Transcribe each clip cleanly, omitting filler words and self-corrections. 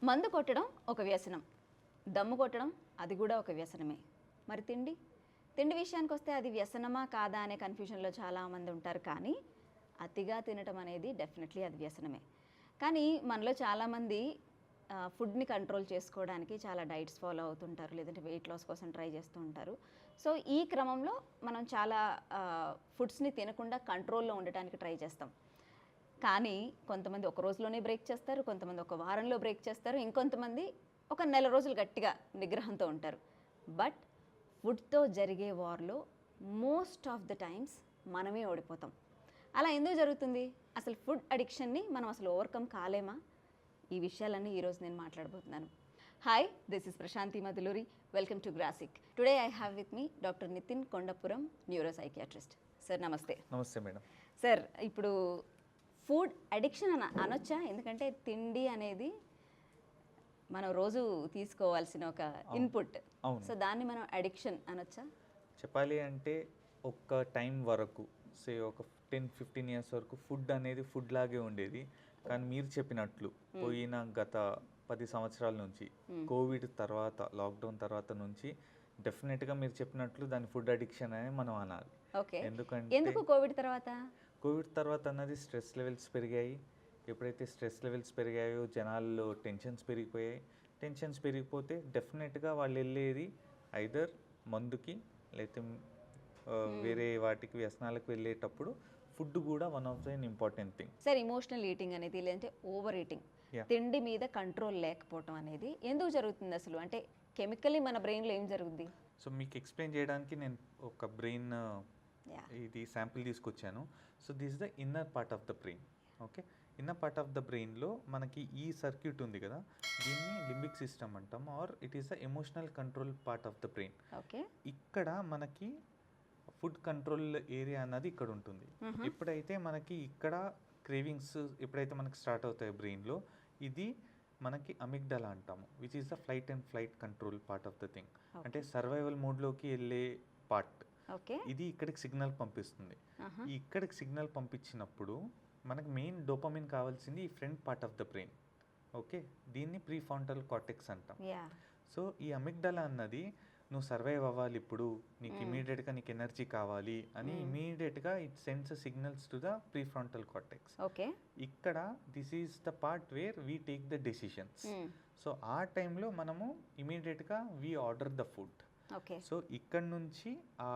మందు కొట్టడం ఒక వ్యసనం, దమ్ము కొట్టడం అది కూడా ఒక వ్యసనమే. మరి తిండి విషయానికి వస్తే అది వ్యసనమా కాదా అనే కన్ఫ్యూజన్లో చాలామంది ఉంటారు. కానీ అతిగా తినటం అనేది డెఫినెట్లీ అది వ్యసనమే. కానీ మనలో చాలామంది ఫుడ్ని కంట్రోల్ చేసుకోవడానికి చాలా డైట్స్ ఫాలో అవుతుంటారు, లేదంటే వెయిట్ లాస్ కోసం ట్రై చేస్తూ ఉంటారు. సో ఈ క్రమంలో మనం చాలా ఫుడ్స్ని తినకుండా కంట్రోల్లో ఉండటానికి ట్రై చేస్తాం. కానీ కొంతమంది ఒక రోజులోనే బ్రేక్ చేస్తారు, కొంతమంది ఒక వారంలో బ్రేక్ చేస్తారు, ఇంకొంతమంది ఒక నెల రోజులు గట్టిగా నిగ్రహంతో ఉంటారు. బట్ ఫుడ్తో జరిగే వార్లో మోస్ట్ ఆఫ్ ద టైమ్స్ మనమే ఓడిపోతాం. అలా ఎందుకు జరుగుతుంది? అసలు ఫుడ్ అడిక్షన్ని మనం అసలు ఓవర్కమ్ కాలేమా? ఈ విషయాలన్నీ ఈరోజు నేను మాట్లాడబోతున్నాను. Hi, this is Prashanthi Madhuluri. Welcome to Grasik. Today I have with me doctor Nitin Kondapuram, neuro psychiatrist. Sir నమస్తే. నమస్తే మేడం. సార్, ఇప్పుడు ఫుడ్ అడిక్షన్ అనొచ్చా? ఎందుకంటే తిండి అనేది మనం రోజు తీసుకోవాల్సిన ఒక ఇన్పుట్. సో దాన్ని మనం అడిక్షన్ అనొచ్చా? చెప్పాలి అంటే ఒక టైం వరకు, ఒక 10-15 ఇయర్స్ వరకు ఫుడ్ అనేది ఫుడ్ లాగే ఉండేది. కానీ మీరు చెప్పినట్లు పోయిన గత 10 సంవత్సరాల నుంచి, కోవిడ్ తర్వాత, లాక్డౌన్ తర్వాత నుంచి డెఫినెట్గా మీరు చెప్పినట్లు దాని ఫుడ్ అడిక్షన్ అని మనం అనాలి. ఎందుకు కోవిడ్ తర్వాత అన్నది స్ట్రెస్ లెవెల్స్ పెరిగాయి. ఎప్పుడైతే స్ట్రెస్ లెవెల్స్ పెరిగాయో జనాల్లో టెన్షన్స్ పెరిగిపోయాయి. టెన్షన్స్ పెరిగిపోతే డెఫినెట్గా వాళ్ళు వెళ్ళేది ఐదర్ మందుకి, లేకపోతే వేరే వాటికి, వ్యసనాలకు వెళ్ళేటప్పుడు ఫుడ్ కూడా one of the important thing. Sir, emotional eating అనేది, లేదంటే ఓవర్ ఈటింగ్, తిండి మీద కంట్రోల్ లేకపోవడం అనేది ఎందుకు జరుగుతుంది అసలు? అంటే కెమికల్లీ మన బ్రెయిన్లో ఏం జరుగుద్ది? సో మీకు ఎక్స్ప్లెయిన్ చేయడానికి నేను ఒక బ్రెయిన్ ఇది శాంపిల్ తీసుకొచ్చాను. So this the inner part of the brain. Okay, inner part of the బ్రెయిన్లో మనకి ఈ సర్క్యూట్ ఉంది కదా, దీన్ని లింబిక్ సిస్టమ్ అంటాం, or it is the emotional control part of the brain. Okay, ఇక్కడ మనకి ఫుడ్ కంట్రోల్ ఏరియా అన్నది ఇక్కడ ఉంటుంది. ఎప్పుడైతే మనకి ఇక్కడ క్రేవింగ్స్ ఎప్పుడైతే మనకి స్టార్ట్ అవుతాయి బ్రెయిన్లో, ఇది మనకి అమిగ్డలా అంటాము, which is the flight and flight control part of the thing. అంటే సర్వైవల్ మోడ్లోకి వెళ్ళే పార్ట్. ఇది ఇక్కడికి సిగ్నల్ పంపిస్తుంది. ఇక్కడికి సిగ్నల్ పంపించినప్పుడు మనకు మెయిన్ డోపమిన్ కావాల్సింది ఈ front part of the brain. Okay, దీన్ని ప్రీఫ్రాంటల్ కార్టెక్స్ అంటాం. సో ఈ అమిగ్డలా అన్నది నువ్వు సర్వైవ్ అవ్వాలి, ఇప్పుడు నీకు ఇమీడియట్గా నీకు ఎనర్జీ కావాలి అని ఇమీడియట్గా it sends signals to the prefrontal cortex. ఇక్కడ this is the part where we take the decisions. So ఆ టైంలో మనము ఇమీడియట్గా we order the food. So ఇక్కడ నుంచి ఆ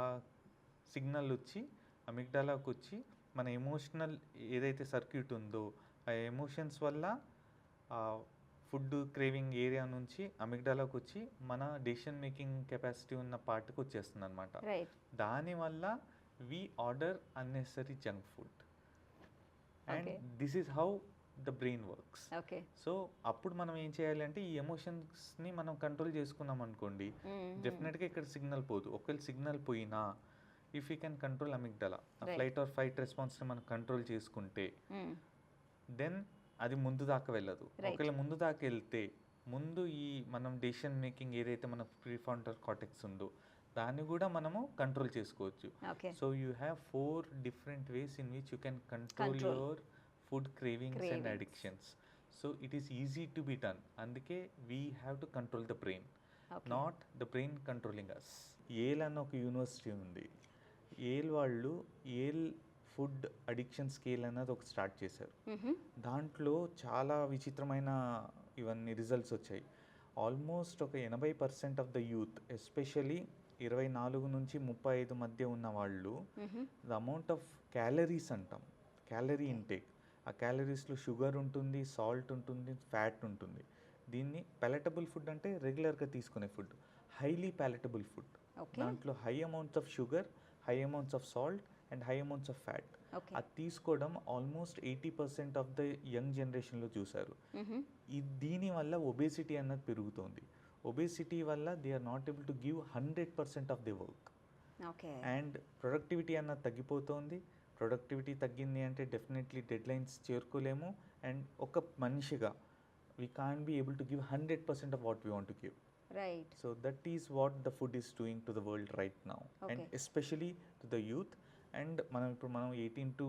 సిగ్నల్ వచ్చి అమిగ్డాలాకు వచ్చి మన ఎమోషనల్ ఏదైతే సర్క్యూట్ ఉందో ఆ ఎమోషన్స్ వల్ల ఆ ఫుడ్ క్రేవింగ్ ఏరియా నుంచి అమిగ్డాలాకు వచ్చి మన డెసిషన్ మేకింగ్ కెపాసిటీ ఉన్న పార్ట్కి వచ్చేస్తుంది అనమాట. దానివల్ల we order unnecessary junk food and this is how the brain works. So అప్పుడు మనం ఏం చేయాలి అంటే ఈ ఎమోషన్స్ని మనం కంట్రోల్ చేసుకున్నాం అనుకోండి, డెఫినెట్గా ఇక్కడ సిగ్నల్ పోదు. ఒకవేళ సిగ్నల్ పోయినా if you can control amygdala, flight or fight రెస్పాన్స్ని మనం కంట్రోల్ చేసుకుంటే దెన్ అది ముందు దాకా వెళ్ళదు. ఒకవేళ ముందు దాకా వెళ్తే ముందు ఈ మనం డెసిషన్ మేకింగ్ ఏదైతే మన ప్రీఫ్రాంటల్ కార్టెక్స్ ఉందో దాన్ని కూడా మనము కంట్రోల్ చేసుకోవచ్చు. So you have 4 different ways in which you can control your food cravings and addictions. So it is easy to be done. అందుకే we have to control the brain, not the brain controlling us. ఏల్ అన్న ఒక university ఉంది. ఏల్ వాళ్ళు ఏల్ food addiction scale అన్నది ఒక start చేశారు. దాంట్లో చాలా విచిత్రమైన ఇవన్నీ రిజల్ట్స్ వచ్చాయి. ఆల్మోస్ట్ ఒక 80% ఆఫ్ ద యూత్, ఎస్పెషలీ 24 నుంచి 35 మధ్య ఉన్న వాళ్ళు, ద అమౌంట్ ఆఫ్ క్యాలరీస్ అంటాం, క్యాలరీ ఇంటేక్, ఆ క్యాలరీస్లో షుగర్ ఉంటుంది, సాల్ట్ ఉంటుంది, ఫ్యాట్ ఉంటుంది. దీన్ని పాలటబుల్ ఫుడ్ అంటే రెగ్యులర్గా తీసుకునే ఫుడ్, హైలీ పాలటబుల్ ఫుడ్. దాంట్లో high amounts of sugar, high amounts of salt and high amounts of fat. అది తీసుకోవడం ఆల్మోస్ట్ 80% ఆఫ్ ద యంగ్ జనరేషన్లో చూశారు. దీనివల్ల ఒబేసిటీ అన్నది పెరుగుతుంది. ఒబేసిటీ వల్ల they are not able to give 100% of the work. And productivity అన్నది తగ్గిపోతుంది. ప్రొడక్టివిటీ తగ్గింది అంటే డెఫినెట్లీ డెడ్ లైన్స్ చేరుకోలేము. అండ్ ఒక మనిషిగా we can't be able to give 100% of what we want to give. So that is what the food is doing to the world right now, and especially to the youth. And మనం 18 to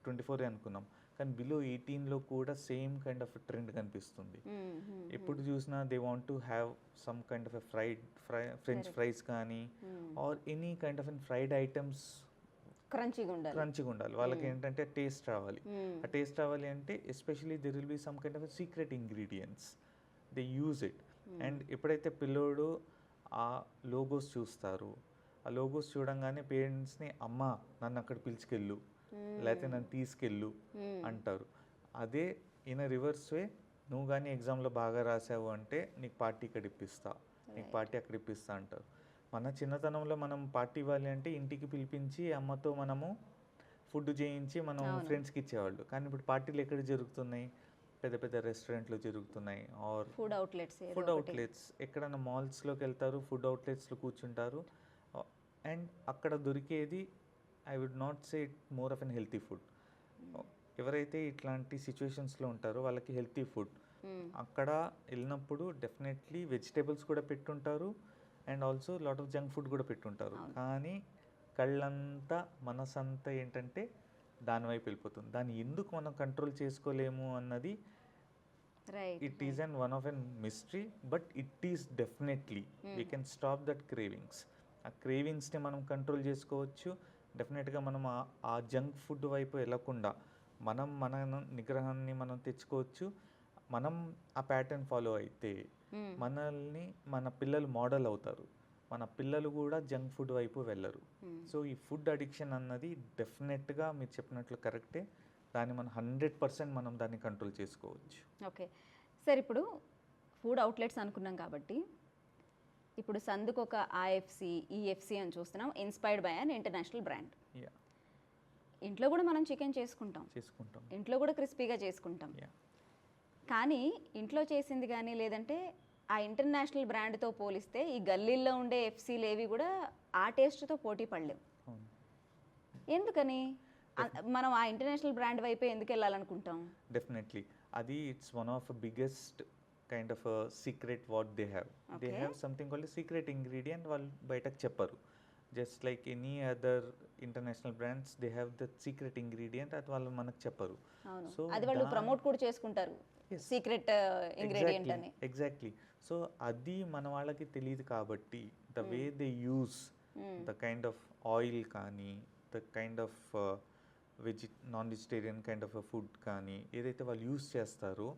24 అనుకున్నాం, కానీ below 18లో కూడా same kind of trend కనిపిస్తుంది. ఎప్పుడు చూసినా they want to have some kind of french fries కానీ or any kind of fried items క్రంచిగా ఉండాలి. వాళ్ళకి ఏంటంటే టేస్ట్ రావాలి. ఆ టేస్ట్ రావాలి అంటే especially there will be some kind of secret ingredients they use it. And ఎప్పుడైతే పిల్లోడు ఆ లోగోస్ చూస్తారు, ఆ లోగోస్ చూడంగానే పేరెంట్స్ని అమ్మ నన్ను అక్కడ పిలుచుకెళ్ళు లేకపోతే నన్ను తీసుకెళ్ళు అంటారు. అదే ఇన్ రివర్స్ వే నువ్వు కానీ ఎగ్జామ్లో బాగా రాసావు అంటే నీకు పార్టీ ఇక్కడ ఇప్పిస్తా, నీకు పార్టీ అక్కడ ఇప్పిస్తా అంటారు. మన చిన్నతనంలో మనం పార్టీ ఇవ్వాలి అంటే ఇంటికి పిలిపించి అమ్మతో మనము ఫుడ్ చేయించి మనం ఫ్రెండ్స్కి ఇచ్చేవాళ్ళు. కానీ ఇప్పుడు పార్టీలు ఎక్కడ జరుగుతున్నాయి? పెద్ద పెద్ద రెస్టారెంట్లో జరుగుతున్నాయి ఆర్ ఫుడ్ అవుట్లెట్స్. ఎక్కడన్నా మాల్స్లోకి వెళ్తారు, ఫుడ్ అవుట్లెట్స్లో కూర్చుంటారు. అండ్ అక్కడ దొరికేది I would not say it more of an healthy food. ఎవరైతే ఇట్లాంటి సిచ్యువేషన్స్లో ఉంటారో వాళ్ళకి హెల్తీ ఫుడ్ అక్కడ వెళ్ళినప్పుడు డెఫినెట్లీ వెజిటేబుల్స్ కూడా పెట్టుంటారు and also lot of junk food కూడా పెట్టుంటారు. కానీ కళ్ళంతా మనసంతా ఏంటంటే దాని వైపు వెళ్ళిపోతుంది. దాన్ని ఎందుకు మనం కంట్రోల్ చేసుకోలేము అన్నది it is and one of an mystery. But it is definitely we can stop that cravings. ఆ క్రేవింగ్స్ని మనం కంట్రోల్ చేసుకోవచ్చు. డెఫినెట్గా మనం ఆ జంక్ ఫుడ్ వైపు వెళ్ళకుండా మనం మన నిగ్రహాన్ని మనం తెచ్చుకోవచ్చు. మనం ఆ ప్యాటర్న్ ఫాలో అయితే మనల్ని మన పిల్లలు మోడల్ అవుతారు. మన పిల్లలు కూడా జంక్ ఫుడ్ వైపు వెళ్ళరు. సో ఈ ఫుడ్ అడిక్షన్ అన్నది డెఫినెట్గా మీరు చెప్పినట్లు కరెక్టే. దాన్ని మనం 100% మనం దాన్ని కంట్రోల్ చేసుకోవచ్చు. ఓకే సార్, ఇప్పుడు ఫుడ్ అవుట్లెట్స్ అనుకున్నాం కాబట్టి ఇప్పుడు సందుకు ఒక ఐఎఫ్సి ఈఎఫ్సి అని చూస్తున్నాం, inspired by an international brand. ఇంట్లో కూడా మనం చికెన్ చేసుకుంటాం, ఇంట్లో కూడా క్రిస్పీగా చేసుకుంటాం. కానీ ఇంట్లో చేసింది కానీ లేదంటే ఆ ఇంటర్నేషనల్ బ్రాండ్తో పోలిస్తే ఈ గల్లీల్లో ఉండే ఎఫ్సీలు ఏవి కూడా ఆ టేస్ట్తో పోటీ పడలేవు. ఎందుకని మనం ఆ ఇంటర్నేషనల్ బ్రాండ్ వైపే ఎందుకు వెళ్ళాలనుకుంటాం? డెఫినెట్లీ అది it's one of biggest kind of secret what they have something called secret ingredient. వాళ్ళు బయటకు చెప్పరు. Just like any other international brands they have the secret ingredient, అది వాళ్ళు మనకు చెప్పరు. సో అది వాళ్ళు ప్రమోట్ కూడా చేసుకుంటారు సీక్రెట్ ఇంగ్రీడియంట్ అని. ఎగ్జాక్ట్లీ. సో అది మన వాళ్ళకి తెలియదు కాబట్టి the way they use the kind of oil కానీ the kind of non vegetarian kind of food కానీ ఏదైతే వాళ్ళు యూస్ చేస్తారో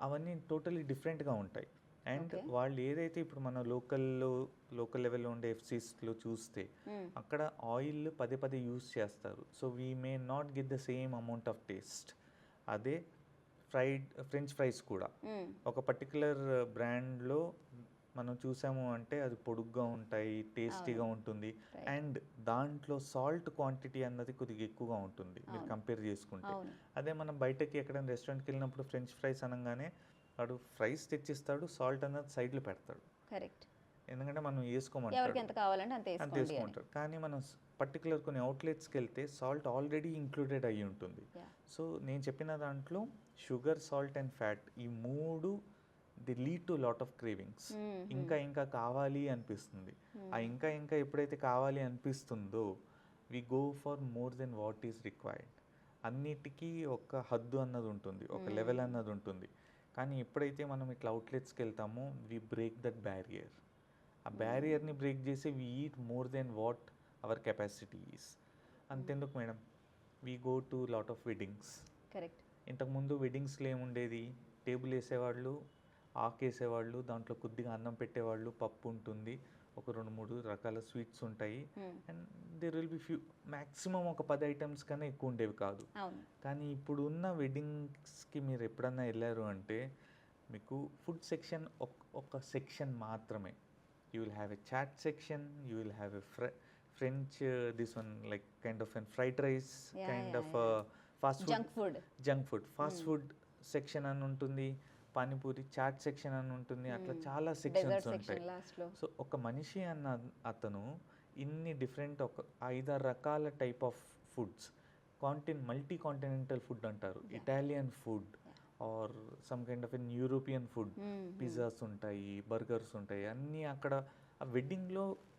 అవన్నీ టోటలీ డిఫరెంట్గా ఉంటాయి. అండ్ వాళ్ళు ఏదైతే ఇప్పుడు మన లోకల్ లెవెల్లో ఉండే ఎఫ్సీస్లో చూస్తే అక్కడ ఆయిల్ పదే యూస్ చేస్తారు. So we may not get the same amount of taste. అదే ఫ్రెంచ్ ఫ్రైస్ కూడా ఒక పర్టికులర్ బ్రాండ్లో మనం చూసాము అంటే అది పొడుగ్గా ఉంటాయి, టేస్టీగా ఉంటుంది. అండ్ దాంట్లో సాల్ట్ క్వాంటిటీ అన్నది కొద్దిగా ఎక్కువగా ఉంటుంది మీరు కంపేర్ చేసుకుంటే. అదే మనం బయటకి ఎక్కడైనా రెస్టారెంట్కి వెళ్ళినప్పుడు ఫ్రెంచ్ ఫ్రైస్ అనగానే వాడు ఫ్రైస్ తెచ్చిస్తాడు, సాల్ట్ అన్నది సైడ్లో పెడతాడు. కరెక్ట్. ఎందుకంటే మనం వేసుకోమంటాడు, అంతే వేసుకుంటాడు. కానీ మనం పర్టికులర్ కొన్ని అవుట్లెట్స్కి వెళ్తే సాల్ట్ ఆల్రెడీ ఇంక్లూడెడ్ అయ్యి ఉంటుంది. సో నేను చెప్పిన దాంట్లో షుగర్, సాల్ట్ అండ్ ఫ్యాట్ ఈ మూడు the lead to lot of cravings. ఇంకా కావాలి అనిపిస్తుంది. ఆ ఇంకా ఎప్పుడైతే కావాలి అనిపిస్తుందో we go for more then what is required. అన్నిటికీ ఒక హద్దు అన్నది ఉంటుంది, ఒక లెవెల్ అన్నది ఉంటుంది. కానీ ఎప్పుడైతే మనం ఇట్లా అవుట్లెట్స్కి వెళ్తామో వి బ్రేక్ దట్ బ్యారియర్. ఆ బ్యారియర్ని బ్రేక్ చేసి we eat more then what our capacity is. అంతెందుకు madam, we go to lot of weddings. Correct. ఇంతకుముందు వెడ్డింగ్స్లో ఏముండేది, టేబుల్ వేసేవాళ్ళు, ఆకేసేవాళ్ళు, దాంట్లో కొద్దిగా అన్నం పెట్టేవాళ్ళు, పప్పు ఉంటుంది, ఒక 2-3 రకాల స్వీట్స్ ఉంటాయి. And there will be few maximum ఒక 10 ఐటమ్స్ కన్నా ఎక్కువ ఉండేవి కాదు. కానీ ఇప్పుడు ఉన్న వెడ్డింగ్స్కి మీరు ఎప్పుడన్నా వెళ్ళారు అంటే మీకు ఫుడ్ సెక్షన్ ఒక సెక్షన్ మాత్రమే. You will have a chat section, you will have a French this one like kind of an fried rice, fast food, junk food, fast food section అని ఉంటుంది, పానీపూరి చాట్ సెక్షన్ అని ఉంటుంది. అట్లా చాలా sections ఉంటాయి. So ఒక మనిషి అన్న అతను ఇన్ని డిఫరెంట్ ఒక 5-6 రకాల type of foods, multi continental food అంటారు, Italian food or some kind of an European food, pizzas ఉంటాయి, బర్గర్స్ ఉంటాయి, అన్నీ అక్కడ. ఆ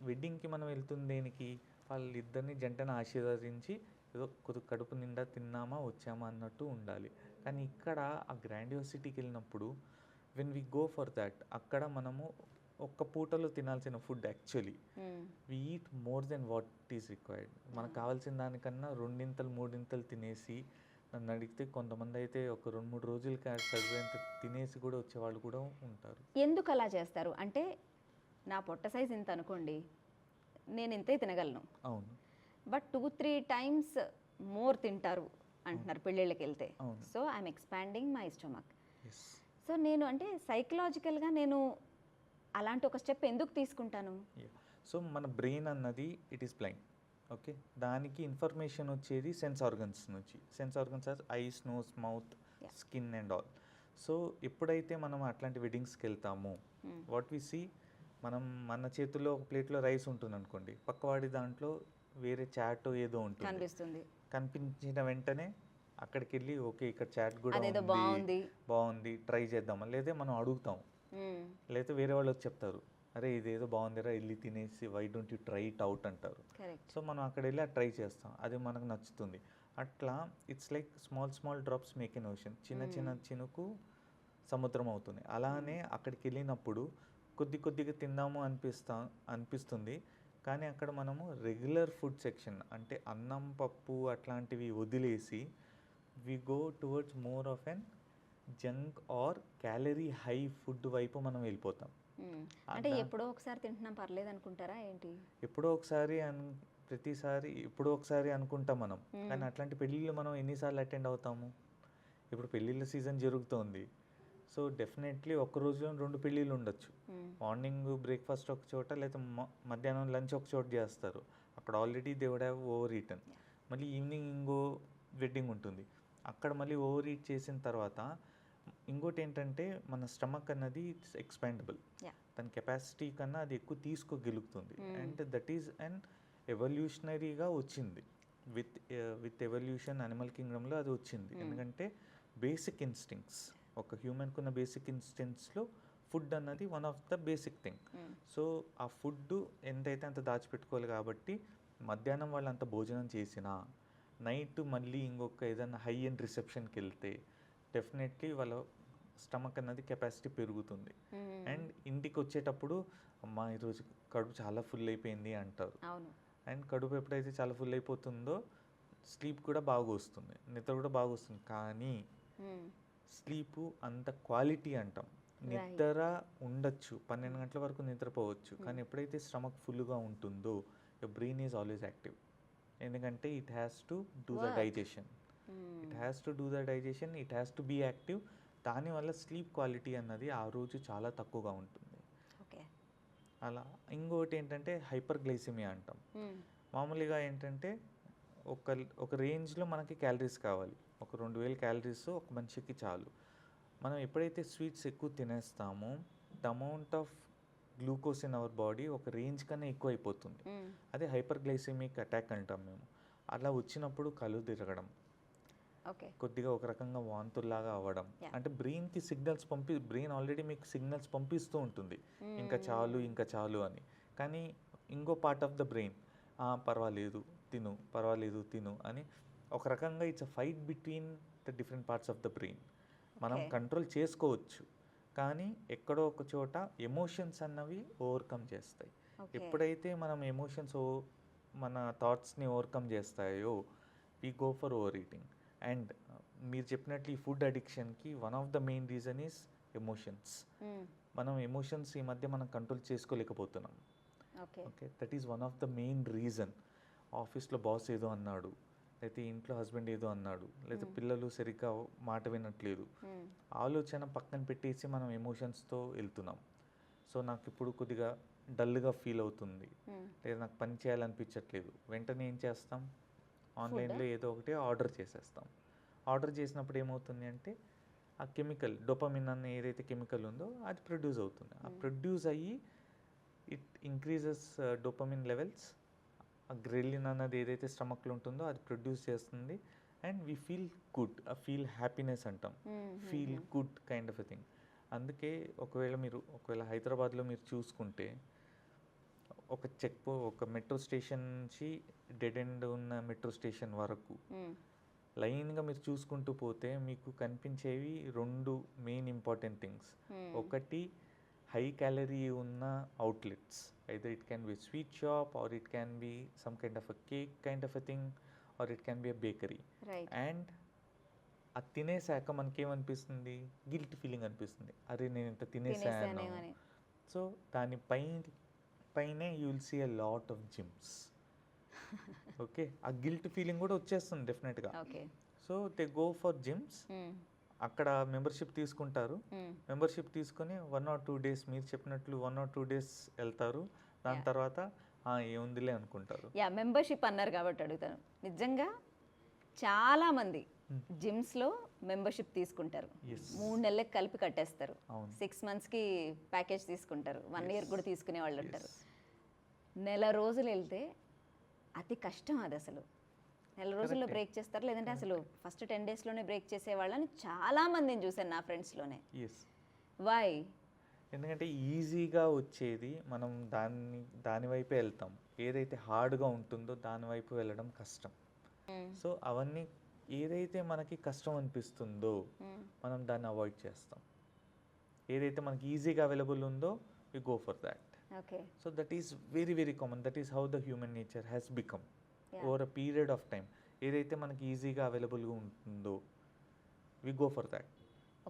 వెడ్డింగ్కి మనం వెళ్తుంది దేనికి, వాళ్ళిద్దరిని జంటను ఆశీర్వదించి ఏదో కొద్ది కడుపు నిండా తిన్నామా వచ్చామా అన్నట్టు ఉండాలి. కానీ ఇక్కడ ఆ గ్రాండియోసిటీకి వెళ్ళినప్పుడు when we go for that, అక్కడ మనము ఒక్క పూటలో తినాల్సిన food actually we eat more then what is required. మనకు కావాల్సిన దానికన్నా రెండింతలు మూడింతలు తినేసి, నన్ను అడిగితే కొంతమంది అయితే ఒక 2-3 రోజులకి సరిపోయేంత తినేసి కూడా వచ్చేవాళ్ళు కూడా ఉంటారు. ఎందుకు అలా చేస్తారు అంటే, నా పొట్ట సైజ్ ఇంత అనుకోండి, నేను ఇంతే తినగలను, అవును బట్ 2-3 టైమ్స్ మోర్ తింటారు అంటున్నారు పెళ్ళిళ్ళకి వెళ్తే. అవును. So I'm expanding my stomach. Yes. So నేను అంటే సైకలాజికల్గా నేను అలాంటి ఒక స్టెప్ ఎందుకు తీసుకుంటాను? సో మన బ్రెయిన్ అన్నది ఇట్ ఈస్ బ్లైండ్. ఓకే, దానికి ఇన్ఫర్మేషన్ వచ్చేది సెన్స్ ఆర్గన్స్ నుంచి. Sense organs are eyes, nose, mouth, Yeah. Skin and all. So ఎప్పుడైతే మనం అట్లాంటి వెడ్డింగ్స్కి వెళ్తామో వాట్ వి సీ, మనం మన చేతుల్లో ఒక ప్లేట్లో రైస్ ఉంటుంది అనుకోండి, పక్కవాడి దాంట్లో వేరే చాట్ ఏదో ఉంటుంది. కనిపిస్తుంది, కనిపించిన వెంటనే అక్కడికి వెళ్ళి ఓకే ఇక్కడ చాట్ కూడా అదేదో ఉంది, బాగుంది. బాగుంది ట్రై చేద్దామా, లేదా మనం అడుగుతాం, లేదా వేరే వాళ్ళు వచ్చి చెప్తారు, అరే ఇదేదో బాగుందిరా వెళ్ళి తినేసి why don't you try it out అంటారు. కరెక్ట్. సో మనం అక్కడ వెళ్ళి ట్రై చేస్తాం, అది మనకు నచ్చుతుంది. అట్లా it's like small small drops make an ocean, చిన్న చిన్న చినుకు సముద్రం అవుతుంది. అలానే అక్కడికి వెళ్ళినప్పుడు కొద్ది కొద్దిగా తిందాము అనిపిస్తుంది. కానీ అక్కడ మనము రెగ్యులర్ ఫుడ్ సెక్షన్ అంటే అన్నం పప్పు అట్లాంటివి వదిలేసి we go towards more of an junk or calorie high food వైపు మనం వెళ్ళిపోతాం. అంటే ఎప్పుడో ఒకసారి తింటున్నాం పర్లేదు అనుకుంటారా ఏంటి? ఎప్పుడో ఒకసారి ప్రతిసారి ఎప్పుడో ఒకసారి అనుకుంటాం మనం. కానీ అట్లాంటి పెళ్ళిళ్ళు మనం ఎన్నిసార్లు అటెండ్ అవుతాము? ఇప్పుడు పెళ్ళిళ్ళ సీజన్ జరుగుతోంది. సో డెఫినెట్లీ ఒక రోజులో 2 పెళ్ళిళ్ళు ఉండొచ్చు. మార్నింగ్ బ్రేక్ఫాస్ట్ ఒక చోట, లేదా మధ్యాహ్నం లంచ్ ఒక చోట చేస్తారు. అక్కడ already they would have over eaten. మళ్ళీ ఈవినింగ్ ఇంకో వెడ్డింగ్ ఉంటుంది, అక్కడ మళ్ళీ ఓవర్ ఈట్ చేసిన తర్వాత ఇంకోటి ఏంటంటే మన స్టమక్ అన్నది ఇట్స్ ఎక్స్పాండబుల్. తన కెపాసిటీ కన్నా అది ఎక్కువ తీసుకోగలుగుతుంది. అండ్ దట్ ఈజ్ అండ్ ఎవల్యూషనరీగా వచ్చింది. విత్ ఎవల్యూషన్ అనిమల్ కింగ్డమ్లో అది వచ్చింది. ఎందుకంటే బేసిక్ ఇన్స్టింక్ట్స్, ఒక హ్యూమన్కి ఉన్న బేసిక్ ఇన్స్టింక్ట్స్లో ఫుడ్ అన్నది one of the basic thing. So ఆ ఫుడ్ ఎంతైతే అంత దాచిపెట్టుకోవాలి. కాబట్టి మధ్యాహ్నం వాళ్ళు అంత భోజనం చేసినా నైట్ మళ్ళీ ఇంకొక ఏదైనా హై ఎండ్ రిసెప్షన్కి వెళ్తే డెఫినెట్లీ వాళ్ళ స్టమక్ అన్నది కెపాసిటీ పెరుగుతుంది. అండ్ ఇంటికి వచ్చేటప్పుడు అమ్మా ఈరోజు కడుపు చాలా ఫుల్ అయిపోయింది అంటారు. అండ్ కడుపు ఎప్పుడైతే చాలా ఫుల్ అయిపోతుందో స్లీప్ కూడా బాగా వస్తుంది, నిద్ర కూడా బాగా వస్తుంది. కానీ స్లీపు అంత క్వాలిటీ అంటాం. నిద్ర ఉండొచ్చు, 12 గంటల వరకు నిద్రపోవచ్చు. కానీ ఎప్పుడైతే స్టమక్ ఫుల్గా ఉంటుందో your brain is always active. ఎందుకంటే it has to do the digestion, it has to be active. దానివల్ల స్లీప్ క్వాలిటీ అన్నది ఆ రోజు చాలా తక్కువగా ఉంటుంది. అలా ఇంకోటి ఏంటంటే హైపర్ గ్లైసిమియా అంటాం. మామూలుగా ఏంటంటే ఒక రేంజ్లో మనకి క్యాలరీస్ కావాలి, ఒక 2000 క్యాలరీస్ ఒక మనిషికి చాలు. మనం ఎప్పుడైతే స్వీట్స్ ఎక్కువ తినేస్తామో the amount of glucose in our body ఒక రేంజ్ కన్నా ఎక్కువ అయిపోతుంది. అదే హైపర్ గ్లైసిమిక్ అటాక్ అంటాం మేము. అలా వచ్చినప్పుడు కళ్ళు తిరగడం, కొద్దిగా ఒక రకంగా వాంతుల్లాగా అవ్వడం, అంటే బ్రెయిన్కి సిగ్నల్స్ బ్రెయిన్ ఆల్రెడీ మీకు సిగ్నల్స్ పంపిస్తూ ఉంటుంది ఇంకా చాలు అని. కానీ ఇంకో పార్ట్ ఆఫ్ ద బ్రెయిన్ పర్వాలేదు తిను అని, ఒక రకంగా it's a fight between the different parts of the brain. మనం కంట్రోల్ చేసుకోవచ్చు, కానీ ఎక్కడో ఒక చోట ఎమోషన్స్ అన్నవి ఓవర్కమ్ చేస్తాయి. ఎప్పుడైతే మనం ఎమోషన్స్ మన థాట్స్ని ఓవర్కమ్ చేస్తాయో we go for over eating. And మీరు చెప్పినట్లు ఈ ఫుడ్ అడిక్షన్కి one of the main reason is emotions. మనం ఎమోషన్స్ ఈ మధ్య మనం కంట్రోల్ చేసుకోలేకపోతున్నాం. Okay, that is one of the main reason. ఆఫీస్లో బాస్ ఏదో అన్నాడు, లేకపోతే ఇంట్లో హస్బెండ్ ఏదో అన్నాడు, లేదా పిల్లలు సరిగ్గా మాట వినట్లేదు, ఆలోచన పక్కన పెట్టేసి మనం ఎమోషన్స్తో వెళ్తున్నాం. సో నాకు ఇప్పుడు కొద్దిగా డల్గా ఫీల్ అవుతుంది, లేదా నాకు పని చేయాలనిపించట్లేదు, వెంటనే ఏం చేస్తాం? ఆన్లైన్లో ఏదో ఒకటి ఆర్డర్ చేసేస్తాం. ఆర్డర్ చేసినప్పుడు ఏమవుతుంది అంటే ఆ కెమికల్ డోపమిన్ అన్న ఏదైతే కెమికల్ ఉందో అది ప్రొడ్యూస్ అవుతుంది. ఆ ప్రొడ్యూస్ అయ్యి ఇట్ ఇంక్రీజెస్ డోపమిన్ లెవెల్స్. ఆ గ్రెలిన్ అన్నది ఏదైతే స్టమక్లో ఉంటుందో అది ప్రొడ్యూస్ చేస్తుంది. And we feel good, feel happiness అంటాం, feel good kind of a thing. అందుకే ఒకవేళ హైదరాబాద్లో మీరు చూసుకుంటే ఒక మెట్రో స్టేషన్ నుంచి డెడ్ ఎండ్ ఉన్న మెట్రో స్టేషన్ వరకు లైన్గా మీరు చూసుకుంటూ పోతే మీకు కనిపించేవి 2 మెయిన్ ఇంపార్టెంట్ థింగ్స్. ఒకటి హై క్యాలరీ ఉన్న అవుట్లెట్స్, either it can be sweet shop or it can B some kind of a cake kind of a thing or it can be a bakery. And అది తినేసాక మనకేమనిపిస్తుంది, guilt feeling అనిపిస్తుంది, అరే నేను ఇంత తినేసాను. So పైనే you will see a lot of gyms. Okay, ఆ guilt feeling కూడా వచ్చేస్తుంది డెఫినెట్గా. So they go for gyms, అక్కడ మెంబర్షిప్ తీసుకుంటారు. మెంబర్షిప్ తీసుకొని 1 or 2 days మీరు చెప్పినట్లు 1 or 2 days వెళ్తారు. దాని తర్వాత ఏముందిలే అనుకుంటారు. మెంబర్షిప్ అన్నారు కాబట్టి అడుగుతాను, నిజంగా చాలామంది జిమ్స్లో మెంబర్షిప్ తీసుకుంటారు, 3 నెలలకు కలిపి కట్టేస్తారు, 6 monthsకి ప్యాకేజ్ తీసుకుంటారు, 1 year కూడా తీసుకునే వాళ్ళు ఉంటారు. నెల రోజులు వెళ్తే అతి కష్టం అది. అసలు నెల రోజుల్లో బ్రేక్ చేస్తారు, లేదంటే అసలు ఫస్ట్ 10 daysలోనే బ్రేక్ చేసే వాళ్ళని చాలా మందిని చూసాను నా ఫ్రెండ్స్లోనే. వై? ఎందుకంటే ఈజీగా వచ్చేది మనం దాని వైపే వెళ్తాం, ఏదైతే హార్డ్గా ఉంటుందో దాని వైపు వెళ్ళడం కష్టం. సో అవన్నీ ఏదైతే మనకి కష్టం అనిపిస్తుందో మనం దాన్ని అవాయిడ్ చేస్తాం. ఏదైతే మనకి ఈజీగా అవైలబుల్ ఉందో we go for that. So that is very very common. That is how the human nature has become over a period of time. ఏదైతే మనకి ఈజీగా అవైలబుల్గా ఉంటుందో వి గో ఫర్ దాట్.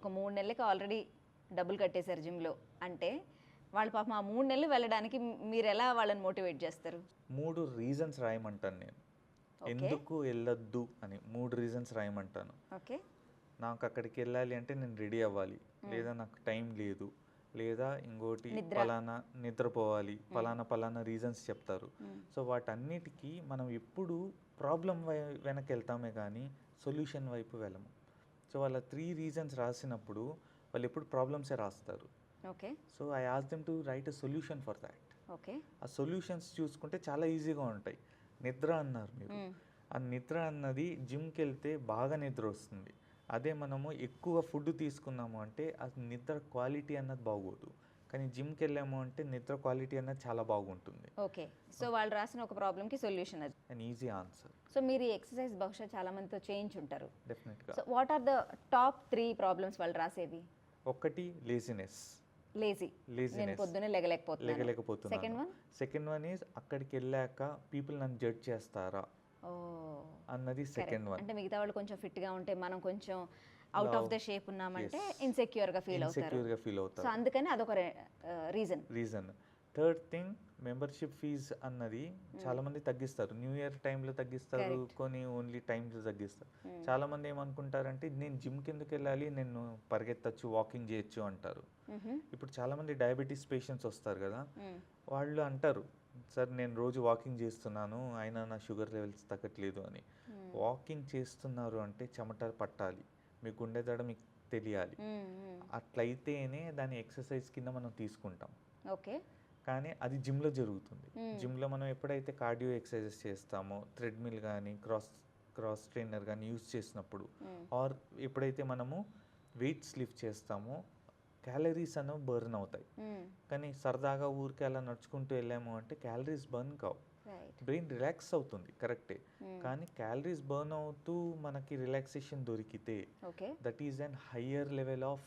ఒక 3 నెలలకి ఆల్రెడీ డబ్బులు కట్టేశారు జిమ్లో అంటే వాళ్ళు పాపం ఆ 3 నెలలు వెళ్ళడానికి మీరు ఎలా వాళ్ళని మోటివేట్ చేస్తారు? 3 reasons రాయమంటాను నేను, ఎందుకు వెళ్ళొద్దు అని. 3 reasons రాయమంటాను. నాకు అక్కడికి వెళ్ళాలి అంటే నేను రెడీ అవ్వాలి, లేదా నాకు టైం లేదు, లేదా ఇంకోటి పలానా నిద్రపోవాలి, పలానా రీజన్స్ చెప్తారు. సో వాటన్నిటికీ మనం ఎప్పుడు ప్రాబ్లం వెనక్కి వెళ్తామే కానీ సొల్యూషన్ వైపు వెళ్ళము. సో వాళ్ళ 3 reasons రాసినప్పుడు వాళ్ళు ఎప్పుడు ప్రాబ్లమ్సే రాస్తారు. So I ask them to write a solution for that. ఆ సొల్యూషన్స్ చూసుకుంటే చాలా ఈజీగా ఉంటాయి. నిద్ర అన్నారు మీరు, ఆ నిద్ర అన్నది జిమ్కి వెళ్తే బాగా నిద్ర వస్తుంది. అదే మనము ఎక్కువ ఫుడ్ తీసుకున్నాము అంటే ఆ నిద్ర క్వాలిటీ అన్నది బాగోదు. కానీ జిమ్కి వెళ్ళాము అంటే నిద్ర క్వాలిటీ అన్నది చాలా బాగుంటుంది. ఓకే, సో వాళ్ళు రాసిన ఒక ప్రాబ్లమ్కి సొల్యూషన్ అది, అండ్ ఈజీ ఆన్సర్. సో మీరు ఈ ఎక్సర్సైజ్ బహుశా చాలా మందితో చేయించుంటారు. డెఫినెట్గా. So what are the top 3 problems వాళ్ళు రాసేవి? ఒకటి లేజినెస్. నేను పొద్దున్నే లెగలేకపోతున్నాను. సెకండ్ వన్ ఈజ్ అక్కడికి వెళ్ళాక పీపుల్ నన్ను జడ్జ్ చేస్తారా అన్నది సెకండ్ వన్. అంటే మిగతా వాళ్ళు కొంచెం ఫిట్గా ఉంటే మనం కొంచెం అవుట్ ఆఫ్ ద షేప్ ఉన్నామంటే ఇన్సెక్యూర్గా ఫీల్ అవుతారు. సో అందుకని అదొక reason. Third thing, membership fees అన్నది చాలా మంది తగ్గిస్తారు. న్యూ ఇయర్ టైంలో తగ్గిస్తారు, కొన్ని ఓన్లీ టైమ్స్ తగ్గిస్తారు. చాలా మంది ఏమనుకుంటారంటే నేను జిమ్కి ఎందుకు వెళ్ళాలి, నేను పరిగెత్తచ్చు, వాకింగ్ చేయొచ్చు అంటారు. ఇప్పుడు చాలా మంది డయాబెటీస్ పేషెంట్స్ వస్తారు కదా, వాళ్ళు అంటారు సార్ నేను రోజు వాకింగ్ చేస్తున్నాను అయినా నా షుగర్ లెవెల్స్ తగ్గట్లేదు అని. వాకింగ్ చేస్తున్నారు అంటే చెమట పట్టాలి, మీ గుండె దడ మీకు తెలియాలి, అట్లయితేనే దాని ఎక్సర్సైజ్ కింద మనం తీసుకుంటాం. కానీ అది జిమ్లో జరుగుతుంది. జిమ్లో మనం ఎప్పుడైతే కార్డియో ఎక్సర్సైజెస్ చేస్తామో, థ్రెడ్మిల్ కానీ క్రాస్ ట్రైనర్ కానీ యూజ్ చేసినప్పుడు, ఆర్ ఎప్పుడైతే మనము వెయిట్స్ లిఫ్ట్ చేస్తామో క్యాలరీస్ అనేవి బర్న్ అవుతాయి. కానీ సరదాగా ఊరికే అలా నడుచుకుంటూ వెళ్ళాము అంటే క్యాలరీస్ బర్న్ కావు, బ్రెయిన్ రిలాక్స్ అవుతుంది, కరెక్టే. కానీ క్యాలరీస్ బర్న్ అవుతూ మనకి రిలాక్సేషన్ దొరికితే that is an higher level of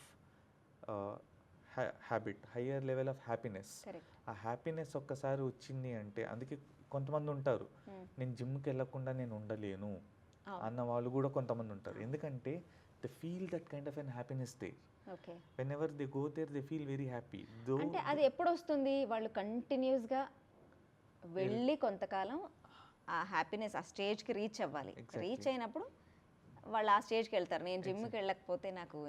habit, higher level of happiness. ఆ హ్యాపీనెస్ ఒక్కసారి వచ్చింది అంటే, అందుకే కొంతమంది ఉంటారు నేను జిమ్కి వెళ్ళకుండా నేను ఉండలేను అన్న వాళ్ళు కూడా కొంతమంది ఉంటారు. ఎందుకంటే they feel that kind of unhappiness there. whenever they go there they feel very happy. అంటే అది ఎప్పుడు వస్తుంది? వాళ్ళు కంటిన్యూస్గా వెళ్ళి కొంతకాలం ఆ హ్యాపీనెస్ ఆ స్టేజ్కి రీచ్ అవ్వాలి. రీచ్ అయినప్పుడు వాళ్ళు ఆ స్టేజ్కి వెళ్తారు. నేను జిమ్కి వెళ్ళకపోతే నాకు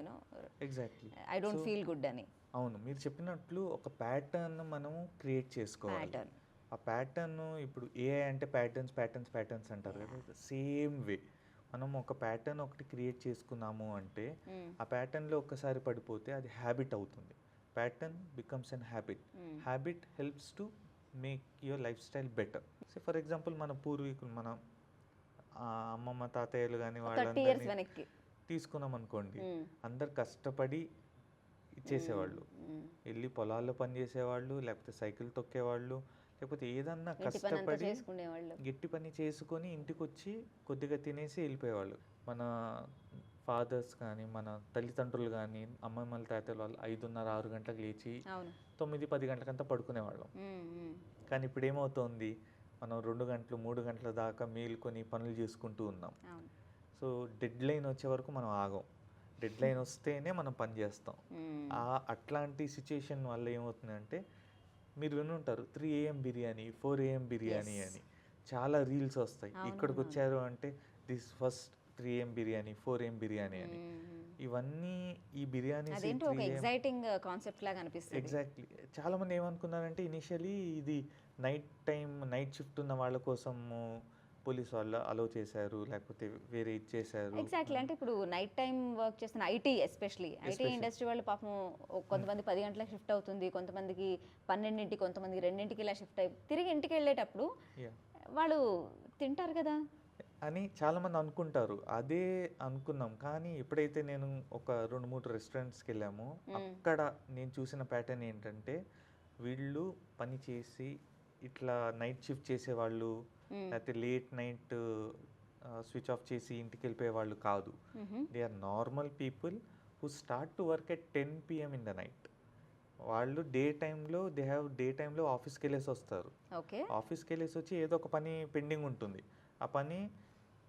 exactly I don't feel good అని. అవును, మీరు చెప్పినట్లు ఒక ప్యాటర్న్ మనము క్రియేట్ చేసుకోవాలి. ఆ ప్యాటర్న్ ఇప్పుడు ఏఐ అంటే ప్యాటర్న్స్ అంటారు కదా, సేమ్ వే మనం ఒక ప్యాటర్న్ ఒకటి క్రియేట్ చేసుకున్నాము అంటే ఆ ప్యాటర్న్లో ఒక్కసారి పడిపోతే అది హ్యాబిట్ అవుతుంది. Pattern becomes an habit helps to make your life style better. So for example మన పూర్వీకులు, మన అమ్మమ్మ తాతయ్యలు కానీ వాళ్ళందరినీ తీసుకున్నాం అనుకోండి, అందరు కష్టపడి ఇచ్చేసేవాళ్ళు, వెళ్ళి పొలాల్లో పని చేసేవాళ్ళు, లేకపోతే సైకిల్ తొక్కేవాళ్ళు, లేకపోతే ఏదన్నా ఇంటి పని అంతా కష్టపడి చేసుకునేవాళ్ళు. గట్టి పని చేసుకొని ఇంటికి వచ్చి కొద్దిగా తినేసి వెళ్ళిపోయేవాళ్ళు. మన ఫాదర్స్ కానీ మన తల్లిదండ్రులు కానీ అమ్మమ్మల తాతలు వాళ్ళు 5:30 6 గంటలకు లేచి అవును. 9 10 గంటలకంతా పడుకునేవాళ్ళం. ఉమ్, ఉమ్. కానీ ఇప్పుడు ఏమవుతోంది, మనం 2 గంటలు 3 గంటల దాకా మేలుకొని పనులు చేసుకుంటూ ఉన్నాం. అవును. సో డెడ్ లైన్ వచ్చే వరకు మనం ఆగం. డెడ్ లైన్ వస్తేనే మనం పని చేస్తాం. ఉమ్. అట్లాంటి సిచ్యుయేషన్ వల్ల ఏమవుతుందంటే, మీరు వినుంటారు 3 AM biryani 4 AM biryani Yes. అని చాలా రీల్స్ వస్తాయి. అవును, ఇక్కడికి అవును. వచ్చారు అంటే this first 3 AM biryani 4 AM biryani అని. ఉమ్. ఇవన్నీ ఈ బిర్యానీస్ అదేంటో ఒక ఎగ్జైటింగ్ కాన్సెప్ట్ లాగా అనిపిస్తుంది. ఎగ్జాక్ట్లీ. చాలామంది ఏమనుకున్నారంటే ఇనిషియలీ ఇది నైట్ షిఫ్ట్ ఉన్న వాళ్ళ కోసము పోలీస్ వాళ్ళు అలౌ చేశారు, లేకపోతే వేరే ఇచ్చేశారు. ఎగ్జాక్ట్లీ. అంటే ఇప్పుడు నైట్ టైం వర్క్ చేస్తున్న ఐటీ ఎస్పెషలీ ఐటీ ఇండస్ట్రీ వాళ్ళు పాపం కొంతమంది 10 గంటలకు షిఫ్ట్ అవుతుంది, కొంతమందికి 12ంటికి, కొంతమంది 2ంటికి ఇలా షిఫ్ట్ అయి తిరిగి ఇంటికి వెళ్ళేటప్పుడు Yeah. వాళ్ళు తింటారు కదా. అని చాలామంది అనుకుంటారు. అదే అనుకున్నాం. కానీ ఎప్పుడైతే నేను ఒక 2-3 రెస్టారెంట్స్కి వెళ్ళామో అక్కడ నేను చూసిన ప్యాటర్న్ ఏంటంటే, వీళ్ళు పని చేసి ఇట్లా నైట్ షిఫ్ట్ చేసేవాళ్ళు, లేకపోతే లేట్ నైట్ స్విచ్ ఆఫ్ చేసి ఇంటికి వెళ్ళిపోయే వాళ్ళు కాదు. They are normal people who start to work at 10 PM in the night. వాళ్ళు డే టైంలో ఆఫీస్కి వెళ్ళేసి వస్తారు. ఓకే. ఆఫీస్కి వెళ్ళేసి వచ్చి ఏదో ఒక పని పెండింగ్ ఉంటుంది. ఆ పని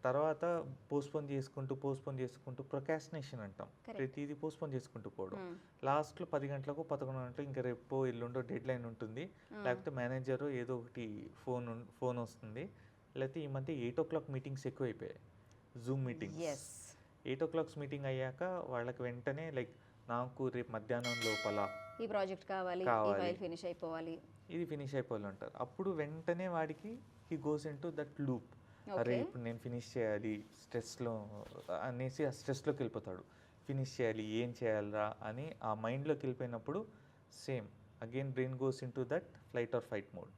తర్వాత పోస్ట్పోన్ చేసుకుంటూ ప్రొకాస్టినేషన్ అంటాం. Correct. ప్రతిదీ పోస్ట్పోన్ చేసుకుంటూ పోవడం. లాస్ట్లో 10 గంటలకు 11 గంటలకు ఇంకా రేపో ఎల్లుండో డెడ్ లైన్ ఉంటుంది, లేకపోతే మేనేజర్ ఏదో ఒకటి ఫోన్ వస్తుంది, లేకపోతే ఈ మధ్య 8 o'clock మీటింగ్స్ ఎక్కువైపోయాయి, Zoom meetings. Yes. 8 o'clock meeting అయ్యాక వాళ్ళకి వెంటనే లైక్ నాకు రేపు మధ్యాహ్నం లోపల ఈ ప్రాజెక్ట్ కావాలి, ఈ కావాలి. ఫైల్ ఫినిష్ అయిపోవాలి. ఇది ఫినిష్ అయిపోవాలి అంటారు. అప్పుడు వెంటనే వాడికి he goes into that loop. అరే Okay. ఇప్పుడు నేను ఫినిష్ చేయాలి స్ట్రెస్లో అనేసి ఆ స్ట్రెస్లోకి వెళ్ళిపోతాడు. ఫినిష్ చేయాలి, ఏం చేయాలరా అని ఆ మైండ్లోకి వెళ్ళిపోయినప్పుడు same again brain goes into that flight or fight mode.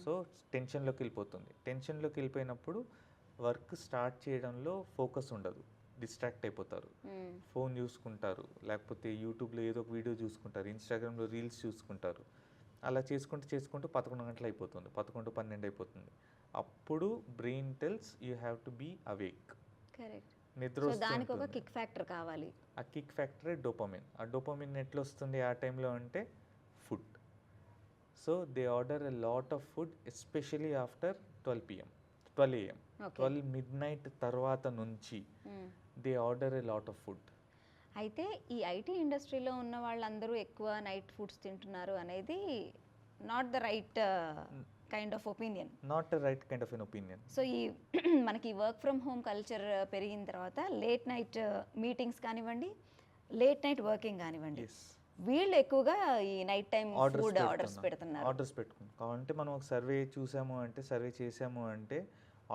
So టెన్షన్లోకి వెళ్ళిపోతుంది. టెన్షన్లోకి వెళ్ళిపోయినప్పుడు వర్క్ స్టార్ట్ చేయడంలో ఫోకస్ ఉండదు, డిస్ట్రాక్ట్ అయిపోతారు. ఫోన్ చూసుకుంటారు, లేకపోతే యూట్యూబ్లో ఏదో ఒక వీడియో చూసుకుంటారు, ఇన్స్టాగ్రామ్లో రీల్స్ చూసుకుంటారు. అలా చేసుకుంటూ 11 గంటలు అయిపోతుంది, 11 12 అయిపోతుంది. అప్పుడు brain tells you have to be awake. Correct. నిద్ర సో దానికి ఒక వస్తుంది. కిక్ ఫ్యాక్టర్ కావాలి. ఆ కిక్ ఫ్యాక్టరే డోపమిన్. ఆ డోపమిన్ ఎట్లా వస్తుంది ఆ టైంలో అంటే food. So they order a lot of food especially after 12 AM. Okay. 12 midnight తర్వాత నుంచి they order a lot of food. అయితే ఈ ఐటీ ఇండస్ట్రీలో ఉన్న వాళ్ళందరూ ఎక్కువ నైట్ ఫుడ్స్ తింటున్నారు అనేది not the right kind of opinion. Not a right kind of N opinion. So ఈ మనకి వర్క్ ఫ్రమ్ హోమ్ కల్చర్ పెరిగిన తర్వాత లేట్ నైట్ మీటింగ్స్ కానివ్వండి, లేట్ నైట్ వర్కింగ్ కానివ్వండి, ఎస్, వీళ్ళు ఎక్కువగా ఈ నైట్ టైం ఫుడ్ ఆర్డర్స్ పెడుతున్నారు. ఆర్డర్స్ పెట్టుకుంటాం. అంటే మనం ఒక సర్వే చేసాము అంటే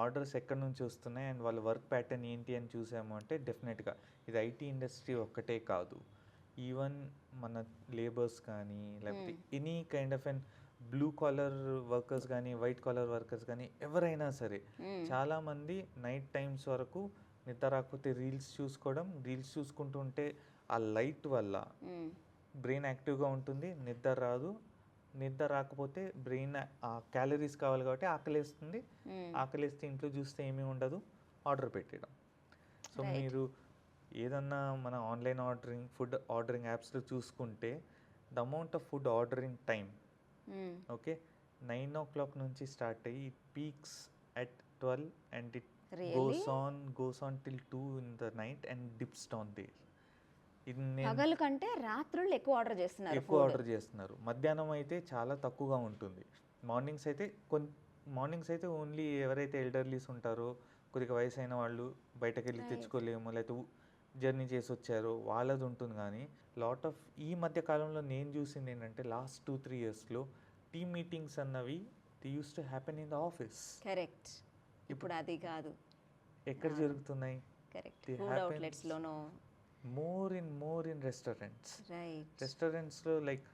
ఆర్డర్స్ ఎక్కడి నుంచి వస్తున్నాయి అండ్ వాళ్ళ వర్క్ ప్యాటర్న్ ఏంటి అని చూసాము అంటే డెఫినెట్గా ఇది ఐటీ ఇండస్ట్రీ ఒక్కటే కాదు, ఈవెన్ మన లేబర్స్ కానీ లేకపోతే any kind of an blue collar workers కానీ వైట్ కాలర్ వర్కర్స్ కానీ ఎవరైనా సరే చాలామంది నైట్ టైమ్స్ వరకు నిద్ర రాకపోతే రీల్స్ చూసుకుంటూ ఉంటే ఆ లైట్ వల్ల బ్రెయిన్ యాక్టివ్గా ఉంటుంది, నిద్ర రాదు. నిద్ర రాకపోతే బ్రెయిన్ క్యాలరీస్ కావాలి కాబట్టి ఆకలేస్తే ఇంట్లో చూస్తే ఏమీ ఉండదు, ఆర్డర్ పెట్టడం. సో మీరు ఏదన్నా మన ఆన్లైన్ ఫుడ్ ఆర్డరింగ్ యాప్స్లో చూసుకుంటే the amount of food ordering time okay 9 o'clock నుంచి స్టార్ట్ అయ్యి it peaks at 12 and it goes on till 2 in the night and dips down there. ఇది పగలు కంటే రాత్రులు ఎక్కువ ఆర్డర్ చేస్తున్నారు. మధ్యాహ్నం అయితే చాలా తక్కువగా ఉంటుంది. మార్నింగ్స్ అయితే ఓన్లీ ఎవరైతే ఎల్డర్లీస్ ఉంటారో, కొద్దిగా వయసు అయిన వాళ్ళు బయటకు వెళ్ళి తెచ్చుకోలేము, లేకపోతే జర్నీ చేసి వచ్చారో వాళ్ళది ఉంటుంది. కానీ లాట్ ఆఫ్ ఈ మధ్య కాలంలో నేను చూసింది ఏంటంటే లాస్ట్ 2-3 yearsలో టీమ్ మీటింగ్స్ అన్నవి they use to happen in the office. Correct. ఇప్పుడు అది కాదు, ఎక్కడ జరుగుతున్నాయి? కరెక్ట్, ఫుడ్ అవుట్లెట్స్ లోనో, మోర్ ఇన్ రెస్టారెంట్స్. రైట్. రెస్టారెంట్స్లో లైక్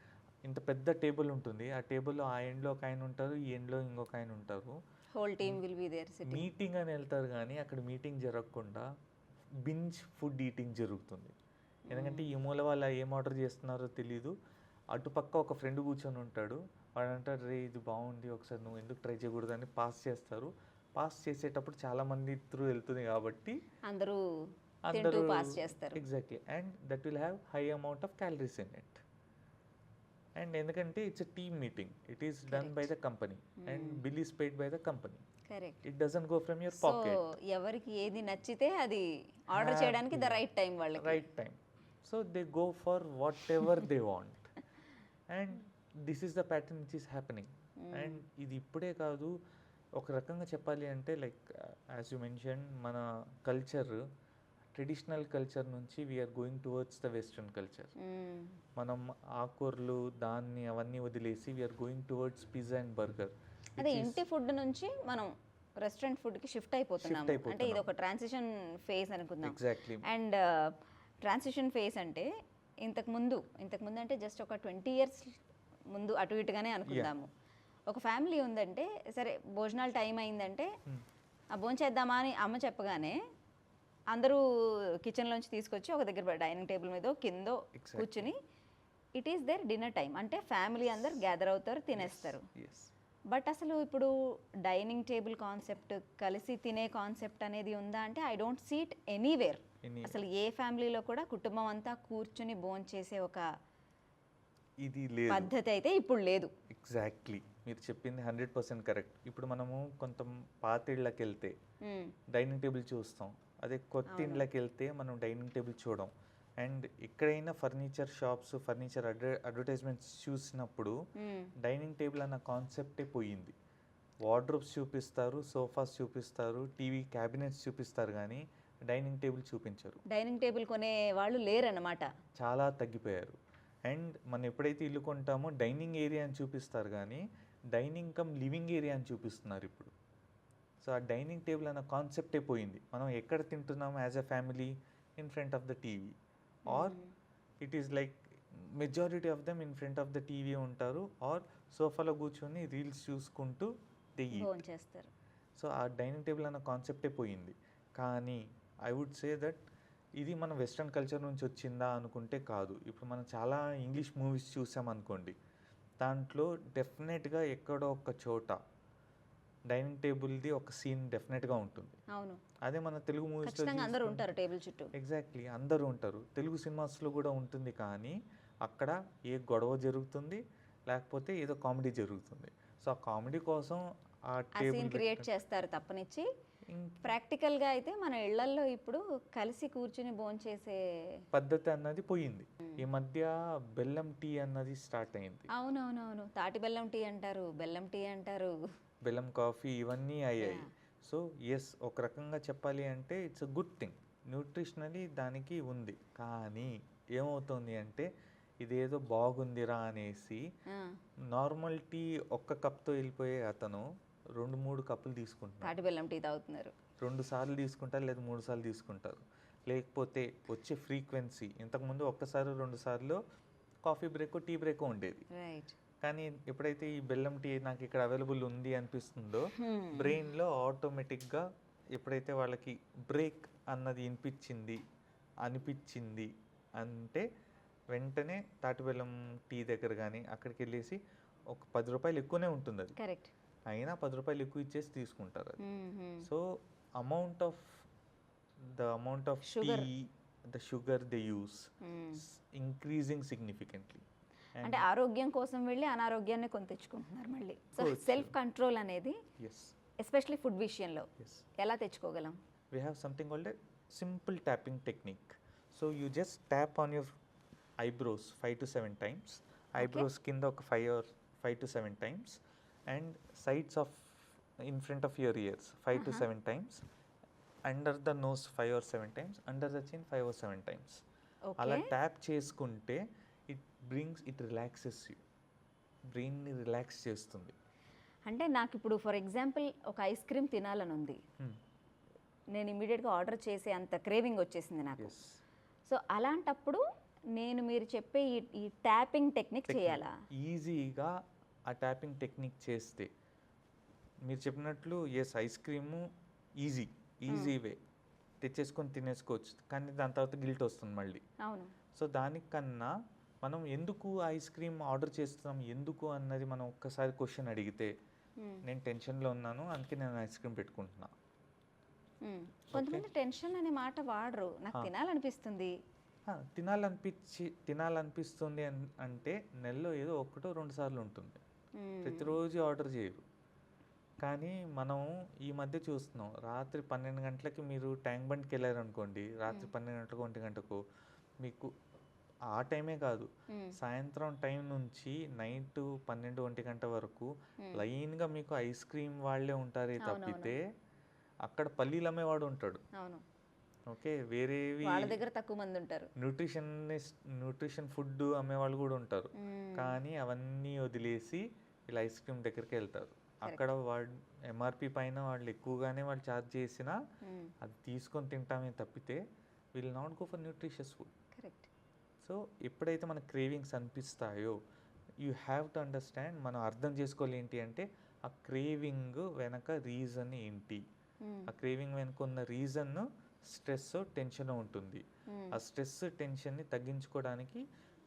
ఇంత పెద్ద టేబుల్ ఉంటుంది, ఆ టేబుల్లో ఆ ఎండ్లో ఒక ఆయన ఉంటారు, ఈ ఎండ్లో ఇంకొక ఆయన ఉంటారు. Whole team will be there sitting. Meeting అని వెళ్తారు కానీ అక్కడ మీటింగ్ జరగకుండా బింజ్ ఫుడ్ ఈటింగ్ జరుగుతుంది. ఎందుకంటే ఈ మూల వాళ్ళు ఏం ఆర్డర్ చేస్తున్నారో తెలీదు, అటుపక్క ఒక ఫ్రెండ్ కూర్చొని ఉంటాడు, వాడు అంటారు రే ఇది బాగుంది ఒకసారి నువ్వు ఎందుకు ట్రై చేయకూడదు అని పాస్ చేస్తారు. పాస్ చేసేటప్పుడు చాలామంది త్రూ వెళ్తుంది కాబట్టి అందరూ అందరూ పాస్ చేస్తారు. Exactly, and that will have high amount of calories in it. And ఎందుకంటే it's a team meeting, it is done by the company and bill is paid by the company. Correct. It doesn't go from your so pocket. ఎవరికి ఏది నచ్చితే అది order చేయడానికి the right time వాళ్ళకి. Right time. So they go for whatever they want and this is the pattern which is happening. And ఇది ఇప్పుడే కాదు, ఒక రకంగా చెప్పాలి అంటే లైక్ యాజ్ యూ మెన్షన్ మన కల్చర్ ట్రెడిషనల్ కల్చర్ నుంచి we are going towards the western culture. మనం ఆకూరలు దాన్ని అవన్నీ వదిలేసి we are going towards pizza and burger. అదే ఇంటి ఫుడ్ నుంచి మనం రెస్టారెంట్ ఫుడ్కి షిఫ్ట్ అయిపోతున్నాము. అంటే ఇది ఒక ట్రాన్సిషన్ ఫేజ్ అనుకుందాం. ఎగ్జాక్ట్లీ. అండ్ ట్రాన్సిషన్ ఫేజ్ అంటే ఇంతకుముందు అంటే జస్ట్ ఒక 20 years ముందు అటు ఇటుగానే అనుకుందాము. ఒక ఫ్యామిలీ ఉందంటే సరే భోజనాలు టైం అయిందంటే ఆ భోజనం చేద్దామా అని అమ్మ చెప్పగానే అందరూ కిచెన్లోంచి తీసుకొచ్చి ఒక దగ్గర డైనింగ్ టేబుల్ మీద కిందో కూర్చుని it is there dinner time అంటే ఫ్యామిలీ అందరు గ్యాదర్ అవుతారు, తినేస్తారు. బట్ అసలు ఇప్పుడు డైనింగ్ టేబుల్ కాన్సెప్ట్, కలిసి తినే కాన్సెప్ట్ అనేది ఉందా అంటే I don't see it anywhere. అసలు ఏ ఫ్యామిలీలో కూడా కుటుంబం అంతా కూర్చుని భోంచేసే ఒక ఇది లేదు, పద్ధతి అయితే ఇప్పుడు లేదు. ఎగ్జాక్ట్లీ, మీరు చెప్పింది 100% కరెక్ట్. ఇప్పుడు మనము కొంత పాత ఇళ్ళకి వెళ్తే డైనింగ్ టేబుల్ చూస్తాం, అదే కొత్త ఇళ్ళకి వెళ్తే మనం డైనింగ్ టేబుల్ చూడం. అండ్ ఎక్కడైనా ఫర్నిచర్ షాప్స్, ఫర్నిచర్ అడ్వర్టైజ్మెంట్స్ చూసినప్పుడు డైనింగ్ టేబుల్ అన్న కాన్సెప్టే పోయింది. వార్డ్రోబ్స్ చూపిస్తారు, సోఫాస్ చూపిస్తారు, టీవీ క్యాబినెట్స్ చూపిస్తారు, కానీ డైనింగ్ టేబుల్ చూపించరు. డైనింగ్ టేబుల్ కొనే వాళ్ళు లేరన్నమాట, చాలా తగ్గిపోయారు. అండ్ మనం ఎప్పుడైతే ఇల్లు కొంటామో డైనింగ్ ఏరియా అని చూపిస్తారు, కానీ డైనింగ్ కమ్ లివింగ్ ఏరియా అని చూపిస్తున్నారు ఇప్పుడు. సో ఆ డైనింగ్ టేబుల్ అన్న కాన్సెప్టే పోయింది. మనం ఎక్కడ తింటున్నాం as a family? In front of the TV, or it is like majority of them in front of the TV ఉంటారు, ఆర్ సోఫాలో కూర్చొని రీల్స్ చూసుకుంటూ చేస్తారు. సో ఆ డైనింగ్ టేబుల్ అన్న కాన్సెప్టే పోయింది. కానీ ఐ వుడ్ సే దట్ ఇది మన వెస్ట్రన్ కల్చర్ నుంచి వచ్చిందా అనుకుంటే కాదు. ఇప్పుడు మనం చాలా ఇంగ్లీష్ మూవీస్ చూసామనుకోండి, దాంట్లో డెఫినెట్గా ఎక్కడో ఒక చోట డైనింగ్ టేబుల్ది ఒక సీన్ డెఫినెట్గా ఉంటుంది. అవును, అదే మన తెలుగు మూవీస్లో అందరూ ఉంటారు టేబుల్ చుట్టూ. ఎగ్జాక్ట్లీ, అందరూ ఉంటారు. తెలుగు సినిమాస్లో కూడా ఉంటుంది, కానీ అక్కడ ఏ గొడవ జరుగుతుంది, లేకపోతే ఏదో కామెడీ జరుగుతుంది. సో ఆ కామెడీ కోసం ఆ సీన్ క్రియేట్ చేస్తారు తప్పనిచ్చి. ప్రాక్టికల్గా అయితే మన ఇళ్లల్లో ఇప్పుడు కలిసి కూర్చుని భోంచేసే పద్ధతి అన్నది పోయింది. ఈ మధ్య బెల్లం టీ అన్నది స్టార్ట్ అయింది. అవునవునవును, తాటి బెల్లం టీ అంటారు, బెల్లం టీ అంటారు, బెల్లం కాఫీ, ఇవన్నీ అయ్యాయి. సో ఎస్, ఒక రకంగా చెప్పాలి అంటే ఇట్స్ అ గుడ్ థింగ్, న్యూట్రిషనలీ దానికి ఉంది. కానీ ఏమవుతుంది అంటే ఇదేదో బాగుందిరా అనేసి నార్మల్ టీ ఒక్క కప్తో వెళ్ళిపోయే అతను 2-3 కప్పులు తీసుకుంటున్నారు. తాటి బెల్లం టీ తాగుతున్నారు. 2 సార్లు తీసుకుంటారు, లేదా 3 సార్లు తీసుకుంటారు. లేకపోతే వచ్చే ఫ్రీక్వెన్సీ, ఇంతకుముందు ఒక్కసారి 2 సార్లు కాఫీ బ్రేక్, టీ బ్రేక్ ఉండేది. కానీ ఎప్పుడైతే ఈ బెల్లం టీ నాకు ఇక్కడ అవైలబుల్ ఉంది అనిపిస్తుందో, బ్రెయిన్లో ఆటోమేటిక్గా ఎప్పుడైతే వాళ్ళకి బ్రేక్ అన్నది అనిపించింది అంటే వెంటనే తాటి బెల్లం టీ దగ్గర కానీ అక్కడికి వెళ్ళేసి ఒక 10 రూపాయలు ఎక్కువనే ఉంటుంది అది, కరెక్ట్, అయినా 10 రూపాయలు ఎక్కువ ఇచ్చేసి తీసుకుంటారు అది. So the amount of tea, the sugar they use increasing significantly. అంటే ఆరోగ్యం కోసం వెళ్ళి అనారోగ్యాన్ని కొని తెచ్చుకుంటున్నారు మళ్ళీ. సో సెల్ఫ్ కంట్రోల్ అనేది ఎస్పెషల్లీ ఫుడ్ విషయంలో ఎలా తెచ్చుకోగలం? We have something called a simple tapping technique. So you just tap on your eyebrows 5 to 7 times. Eyebrows కింద ఒక 5 to 7 times, and sides of in front of your ears 5 to 7 times, under the nose 5 or 7 times, under the chin 5 or 7 times. అలా tap చేసుకుంటే it relaxes you, బ్రెయిన్ని relax చేస్తుంది. అంటే నాకు ఇప్పుడు for example ఒక ఐస్ క్రీమ్ తినాలని ఉంది, నేను ఇమీడియట్గా ఆర్డర్ చేసే అంత క్రేవింగ్ వచ్చేసింది నాకు. సో అలాంటప్పుడు నేను మీరు చెప్పే ఈ ట్యాపింగ్ టెక్నిక్ చేయాలా? ఈజీగా ఆ ట్యాపింగ్ టెక్నిక్ చేస్తే మీరు చెప్పినట్లు ఐస్ క్రీము ఈజీ వే తెచ్చేసుకొని తినేసుకోవచ్చు, కానీ దాని తర్వాత గిల్ట్ వస్తుంది మళ్ళీ. అవును. సో దానికన్నా మనం ఎందుకు ఐస్ క్రీమ్ ఆర్డర్ చేస్తున్నాం ఎందుకు అన్నది మనం ఒక్కసారి క్వశ్చన్ అడిగితే నేను టెన్షన్లో ఉన్నాను అందుకే నేను ఐస్ క్రీమ్ పెట్టుకుంటున్నా. కొంతమంది టెన్షన్ అనే మాట వాడరు, నాకు తినాలనిపిస్తుంది. తినాలనిపిస్తుంది అంటే నెలలో ఏదో ఒకటో రెండు సార్లు ఉంటుంది, ప్రతిరోజు ఆర్డర్ చేయరు. కానీ మనం ఈ మధ్య చూస్తున్నాం, రాత్రి 12 గంటలకి మీరు ట్యాంక్ బండ్కి వెళ్ళారనుకోండి, రాత్రి 12 గంటలకు 1 గంటకు మీకు ఆ టైమే కాదు, సాయంత్రం టైం నుంచి నైట్ 12 1 గంట వరకు లైన్గా మీకు ఐస్ క్రీమ్ వాళ్ళే ఉంటారే తప్పితే అక్కడ పల్లీలు అమ్మేవాడు ఉంటాడు. ఓకే, వేరేవి వాళ్ళ దగ్గర తక్కువ మంది ఉంటారు. న్యూట్రిషన్ ఫుడ్ అమ్మేవాళ్ళు కూడా ఉంటారు. కానీ అవన్నీ వదిలేసి ఇలా ఐస్ క్రీమ్ దగ్గరికి వెళ్తారు. అక్కడ వాళ్ళు ఎంఆర్పి పైన వాళ్ళు ఎక్కువగానే వాళ్ళు ఛార్జ్ చేసినా అది తీసుకొని తింటామే తప్పితే will not go for nutritious food. Correct. So ఎప్పుడైతే మనకు క్రేవింగ్స్ అనిపిస్తాయో యూ హ్యావ్ టు అండర్స్టాండ్, మనం అర్థం చేసుకోవాలి ఏంటి అంటే ఆ క్రేవింగ్ వెనక రీజన్ ఏంటి. ఆ క్రేవింగ్ వెనక ఉన్న రీజన్ స్ట్రెస్ టెన్షన్ ఉంటుంది. ఆ స్ట్రెస్ టెన్షన్ని తగ్గించుకోవడానికి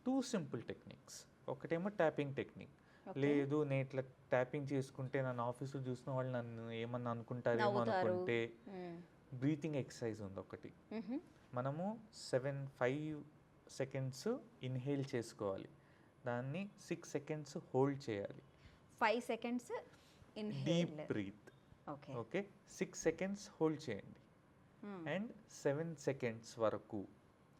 2 సింపుల్ టెక్నిక్స్. ఒకటేమో ట్యాపింగ్ టెక్నిక్. లేదు నేను ఇట్లా ట్యాపింగ్ చేసుకుంటే నన్ను ఆఫీస్లో చూసిన వాళ్ళు నన్ను ఏమన్నా అనుకుంటారేమో అనుకుంటే బ్రీతింగ్ ఎక్సర్సైజ్ ఉంది ఒకటి. మనము 5 సెకండ్స్ ఇన్హేల్ చేసుకోవాలి, దాన్ని 6 సెకండ్స్ హోల్డ్ చేయాలి. 5 seconds deep breath. Okay, 6 seconds hold చేయండి అండ్ 7 సెకండ్స్ వరకు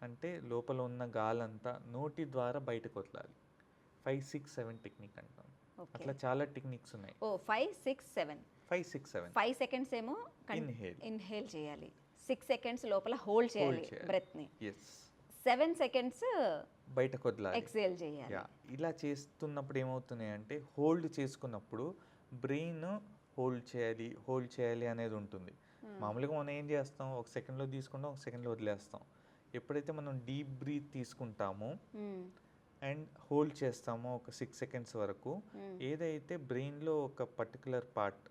అంటే లోపల ఉన్న గాలంతా నోటి ద్వారా బయటకు వదలాలి. 5 6 7 టెక్నిక్ అంటాం. అట్లా చాలా టెక్నిక్స్ ఉన్నాయి. 5 6 7 5 6 7 5 సెకండ్స్ ఏమో ఇన్హేల్ చేయాలి, 6 సెకండ్స్ లోపల హోల్డ్ చేయాలి బ్రెత్ ని, 7 సెకండ్స్ బయటకు వదలాలి, ఎక్సేల్ చేయాలి. ఇలా చేస్తున్నప్పుడు ఏమవుతున్నాయి అంటే హోల్డ్ చేసుకున్నప్పుడు బ్రెయిన్ హోల్డ్ చేయాలి అనేది ఉంటుంది. మామూలుగా మనం ఏం చేస్తాం, ఒక సెకండ్లో తీసుకుంటాం, ఒక సెకండ్లో వదిలేస్తాం. ఎప్పుడైతే మనం డీప్ బ్రీత్ తీసుకుంటామో అండ్ హోల్డ్ చేస్తామో ఒక 6 సెకండ్స్ వరకు, ఏదైతే బ్రెయిన్లో ఒక పర్టికులర్ పార్ట్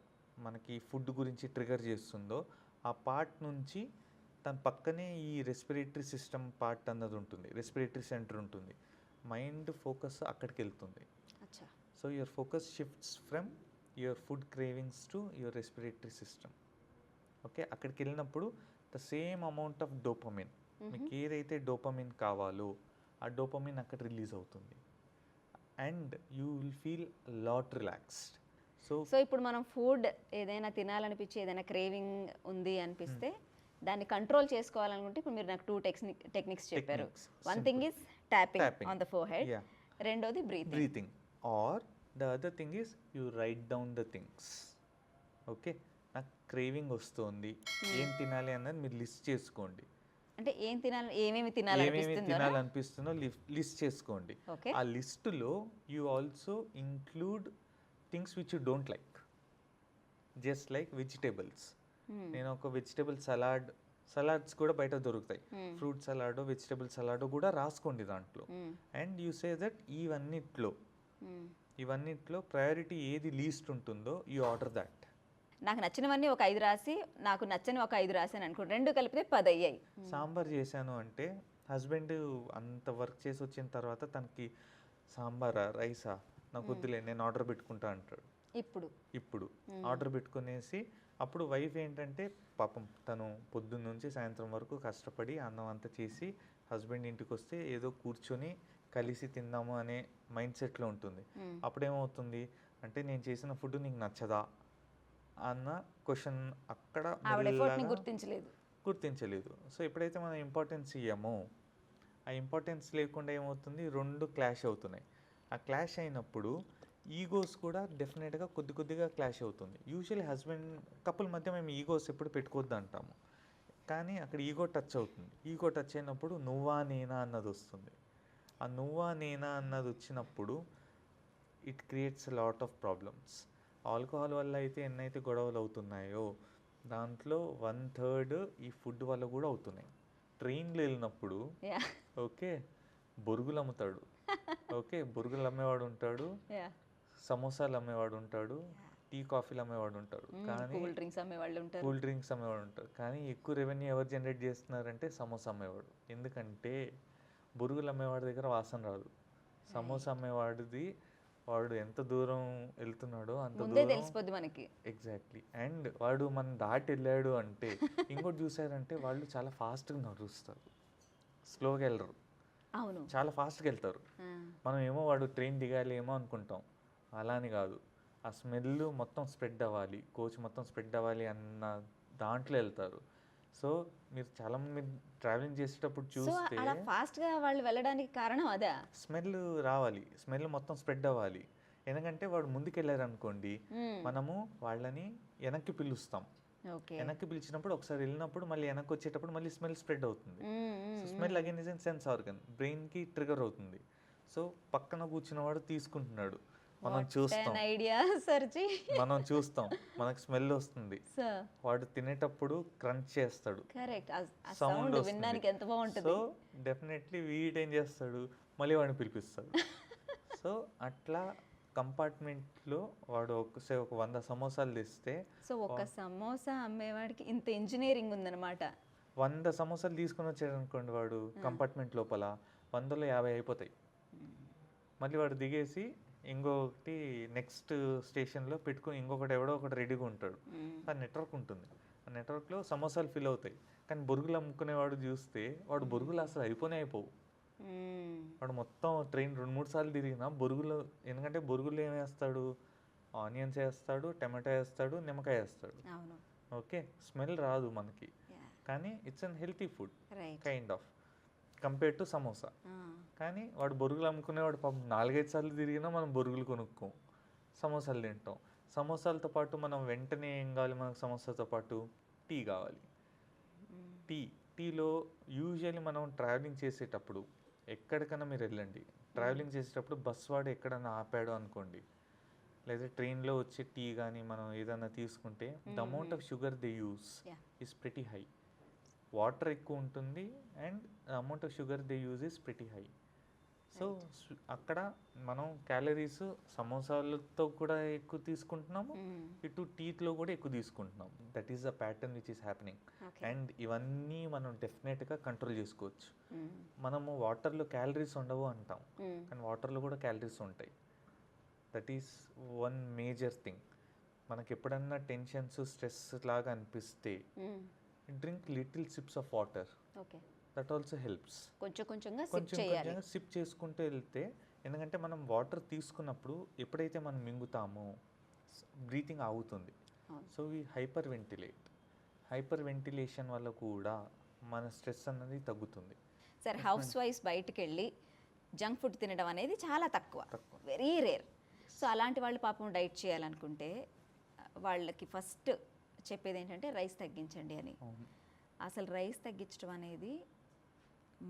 మనకి ఫుడ్ గురించి ట్రిగర్ చేస్తుందో ఆ పార్ట్ నుంచి తన పక్కనే ఈ రెస్పిరేటరీ సిస్టమ్ పార్ట్ అన్నది ఉంటుంది, రెస్పిరేటరీ సెంటర్ ఉంటుంది. మైండ్ ఫోకస్ అక్కడికి వెళ్తుంది. So your focus shifts from your food cravings to your respiratory system. Okay, అక్కడికి వెళ్ళినప్పుడు the same amount of dopamine, మీకు ఏదైతే డోపమిన్ కావాలో ఆ డోపమిన్ అక్కడ రిలీజ్ అవుతుంది and you will feel lot relaxed. So ఇప్పుడు మనం ఫుడ్ ఏదైనా తినాలనిపించి ఏదైనా క్రేవింగ్ ఉంది అనిపిస్తే దాన్ని కంట్రోల్ చేసుకోవాలనుకుంటే ఇప్పుడు మీరు నాకు 2 టెక్నిక్స్ చెప్పారు. One thing is tapping on the forehead, రెండోది breathing, or the other thing is you write down the things. Okay, నాకు క్రేవింగ్ వస్తుంది, ఏం తినాలి అన్నది మీరు లిస్ట్ చేసుకోండి. అంటే ఏమేమి తినాలనిపిస్తుందో లిస్ట్ చేసుకోండి. ఆ లిస్టులో you also include things which you don't like, just like vegetables. నేను ఒక వెజిటేబుల్ సలాడ్స్ కూడా బయట దొరుకుతాయి, ఫ్రూట్ సలాడో వెజిటేబుల్ సలాడో కూడా రాసుకోండి దాంట్లో. అండ్ యూ సే దట్ ఇవన్నిట్లో ప్రయారిటీ ఏది లీస్ట్ ఉంటుందో యూ ఆర్డర్ దట్. నాకు నచ్చినవన్నీ ఒక 5 రాసి నాకు నచ్చని ఒక 5 రాసాను అనుకోండి, 2 కలిపితే 10 అయ్యాయి. సాంబార్ చేశాను అంటే హస్బెండ్ అంత వర్క్ చేసి వచ్చిన తర్వాత తనకి సాంబారా రైసా నాకు వద్దులే నేను ఆర్డర్ పెట్టుకుంటా అంటాడు. ఇప్పుడు ఆర్డర్ పెట్టుకునేసి అప్పుడు వైఫ్ ఏంటంటే పాపం తను పొద్దున్న నుంచి సాయంత్రం వరకు కష్టపడి అన్నం అంతా చేసి హస్బెండ్ ఇంటికి వస్తే ఏదో కూర్చొని కలిసి తిందాము అనే మైండ్ సెట్లో ఉంటుంది. అప్పుడేమవుతుంది అంటే నేను చేసిన ఫుడ్ నీకు నచ్చదా అన్న క్వశ్చన్ అక్కడ గుర్తించలేదు. సో ఎప్పుడైతే మనం ఇంపార్టెన్స్ ఇయ్యామో ఆ ఇంపార్టెన్స్ లేకుండా ఏమవుతుంది, 2 క్లాష్ అవుతున్నాయి. ఆ క్లాష్ అయినప్పుడు ఈగోస్ కూడా డెఫినెట్గా కొద్దిగా క్లాష్ అవుతుంది. యూజువల్లీ హస్బెండ్ కపుల్ మధ్య మేము ఈగోస్ ఎప్పుడు పెట్టుకోవద్దు అంటాము, కానీ అక్కడ ఈగో టచ్ అవుతుంది. ఈగో టచ్ అయినప్పుడు నువ్వా నేనా అన్నది వస్తుంది. ఆ నువ్వా నేనా అన్నది వచ్చినప్పుడు it creates lot of problems. Alcohol వల్ల అయితే ఎన్నైతే గొడవలు అవుతున్నాయో దాంట్లో 1/3 ఈ ఫుడ్ వల్ల కూడా అవుతున్నాయి. ట్రైన్లో వెళ్ళినప్పుడు ఓకే బొరుగులు అమ్ముతాడు, ఓకే బొరుగులు అమ్మేవాడు ఉంటాడు, సమోసాలు అమ్మేవాడు ఉంటాడు, టీ కాఫీలు అమ్మేవాడు ఉంటాడు, కానీ కూల్ డ్రింక్స్ అమ్మేవాడు ఉంటాడు. కానీ ఎక్కువ రెవెన్యూ ఎవరు జనరేట్ చేస్తున్నారంటే సమోసా అమ్మేవాడు. ఎందుకంటే బొరుగులు అమ్మేవాడి దగ్గర వాసన రాదు, సమోసా అమ్మేవాడిది వాడు ఎంత దూరం వెళ్తున్నాడో అంత ముందే దూరం తెలిసిపోద్ది మనకి. ఎగ్జాక్ట్లీ. అండ్ వాడు మనం దాటి వెళ్ళాడు అంటే ఇంకోటి చూసారంటే వాళ్ళు చాలా ఫాస్ట్గా నడుస్తారు, స్లోగా వెళ్ళరు, అవును. చాలా ఫాస్ట్గా వెళ్తారు. ఆ. మనం ఏమో వాడు ట్రైన్ దిగాలి ఏమో అనుకుంటాం, అలా అని కాదు. ఆ స్మెల్ మొత్తం స్ప్రెడ్ అవ్వాలి, కోచ్ మొత్తం స్ప్రెడ్ అవ్వాలి అన్న దాంట్లో వెళ్తారు. సో మీరు చాలామంది ట్రావెలింగ్ చేసేటప్పుడు సో చూస్తే అలా ఫాస్ట్గా వాళ్ళు వెళ్ళడానికి కారణం అదా? స్మెల్ రావాలి, స్మెల్ మొత్తం స్ప్రెడ్ అవ్వాలి. ఎందుకంటే వాడు ముందుకెళ్ళారు అనుకోండి, మనము వాళ్ళని వెనక్కి పిలుస్తాం. ఓకే. వెనక్కి పిలిచినప్పుడు ఒకసారి వెళ్ళినప్పుడు మళ్ళీ వెనక్కి వచ్చేటప్పుడు మళ్ళీ స్మెల్ స్ప్రెడ్ అవుతుంది. So smell again is an sense organ, బ్రెయిన్కి ట్రిగర్ అవుతుంది. సో పక్కన కూర్చున్నవాడు తీసుకుంటున్నాడు, మనం చూస్తాం, ఐడియా సర్జీ. మనం చూస్తాం, మనకు స్మెల్ వస్తుంది. సో వాడు తినేటప్పుడు క్రంచ్ చేస్తాడు, కరెక్ట్, సౌండ్ సౌండ్ వినడానికి ఎంత బాగుంటుంది. సో డెఫినెట్లీ వీడేం చేస్తాడు, మళ్ళీ వాడిని పిలిపిస్తాడు. సో అట్లా కంపార్ట్మెంట్లో వాడు ఒకసారి ఒక 100 సమోసాలు తెస్తే, సో ఒక సమోసా అమ్మేవాడికి ఇంత ఇంజనీరింగ్ ఉందన్నమాట. 100 సమోసాలు తీసుకొని వచ్చాడు అనుకోండి వాడు కంపార్ట్మెంట్ లోపల, 100లో 50 అయిపోతాయి. మళ్ళీ వాడు దిగేసి ఇంకొకటి నెక్స్ట్ స్టేషన్లో పెట్టుకుని ఇంకొకటి ఎవడో ఒకటి రెడీగా ఉంటాడు. ఆ నెట్వర్క్ ఉంటుంది, ఆ నెట్వర్క్లో సమోసాలు ఫిల్ అవుతాయి. కానీ బొరుగులు అమ్ముకునేవాడు చూస్తే వాడు బొరుగులు అసలు అయిపోవు. వాడు మొత్తం ట్రైన్ 2-3 సార్లు తిరిగినా బొరుగులు, ఎందుకంటే బొరుగులు ఏం వేస్తాడు, ఆనియన్స్ వేస్తాడు, టమాటో వేస్తాడు, నిమ్మకాయ వేస్తాడు. ఓకే, స్మెల్ రాదు మనకి, కానీ it's an healthy food kind of compare to samosa. కానీ వాడు బొరుగులు అమ్ముకునేవాడు పాపం 4-5 సార్లు తిరిగినా మనం బొరుగులు కొనుక్కోం, సమోసాలు తింటాం. సమోసాలతో పాటు మనం వెంటనే ఏం కావాలి మనకు, సమోసాతో పాటు టీ కావాలి. టీలో యూజువల్లీ మనం ట్రావెలింగ్ చేసేటప్పుడు ఎక్కడికైనా మీరు వెళ్ళండి, ట్రావెలింగ్ చేసేటప్పుడు బస్ వాడు ఎక్కడైనా ఆపాడు అనుకోండి, లేదా ట్రైన్లో వచ్చే టీ కానీ మనం ఏదైనా తీసుకుంటే the amount of sugar they use is pretty high. Water ఎక్కువ ఉంటుంది and amount of sugar they use is pretty high. So అక్కడ మనం క్యాలరీస్ సమోసాలతో కూడా ఎక్కువ తీసుకుంటున్నాము, ఇటు టీలో కూడా ఎక్కువ తీసుకుంటున్నాం. That is the pattern which is happening. And ఇవన్నీ మనం డెఫినెట్గా కంట్రోల్ చేసుకోవచ్చు. మనము వాటర్లో క్యాలరీస్ ఉండవు అంటాం, కానీ వాటర్లో కూడా క్యాలరీస్ ఉంటాయి. That is one major thing. మనకి ఎప్పుడన్నా టెన్షన్స్ స్ట్రెస్ లాగా అనిపిస్తే drink little SIPs of water, that also helps. కొంచెంగా సిప్ చేసుకుంటూ వెళ్తే, ఎందుకంటే మనం వాటర్ తీసుకున్నప్పుడు ఎప్పుడైతే మనం మింగుతామో బ్రీతింగ్ ఆగుతుంది. సో ఈ హైపర్ వెంటిలేషన్ వల్ల కూడా మన స్ట్రెస్ అన్నది తగ్గుతుంది. సరే, హౌస్ వైఫ్స్ బయటకు వెళ్ళి జంక్ ఫుడ్ తినడం అనేది చాలా తక్కువ, వెరీ రేర్. సో అలాంటి వాళ్ళు పాపం డైట్ చేయాలనుకుంటే వాళ్ళకి ఫస్ట్ చెప్పేది ఏంటంటే రైస్ తగ్గించండి అని. అసలు రైస్ తగ్గించడం అనేది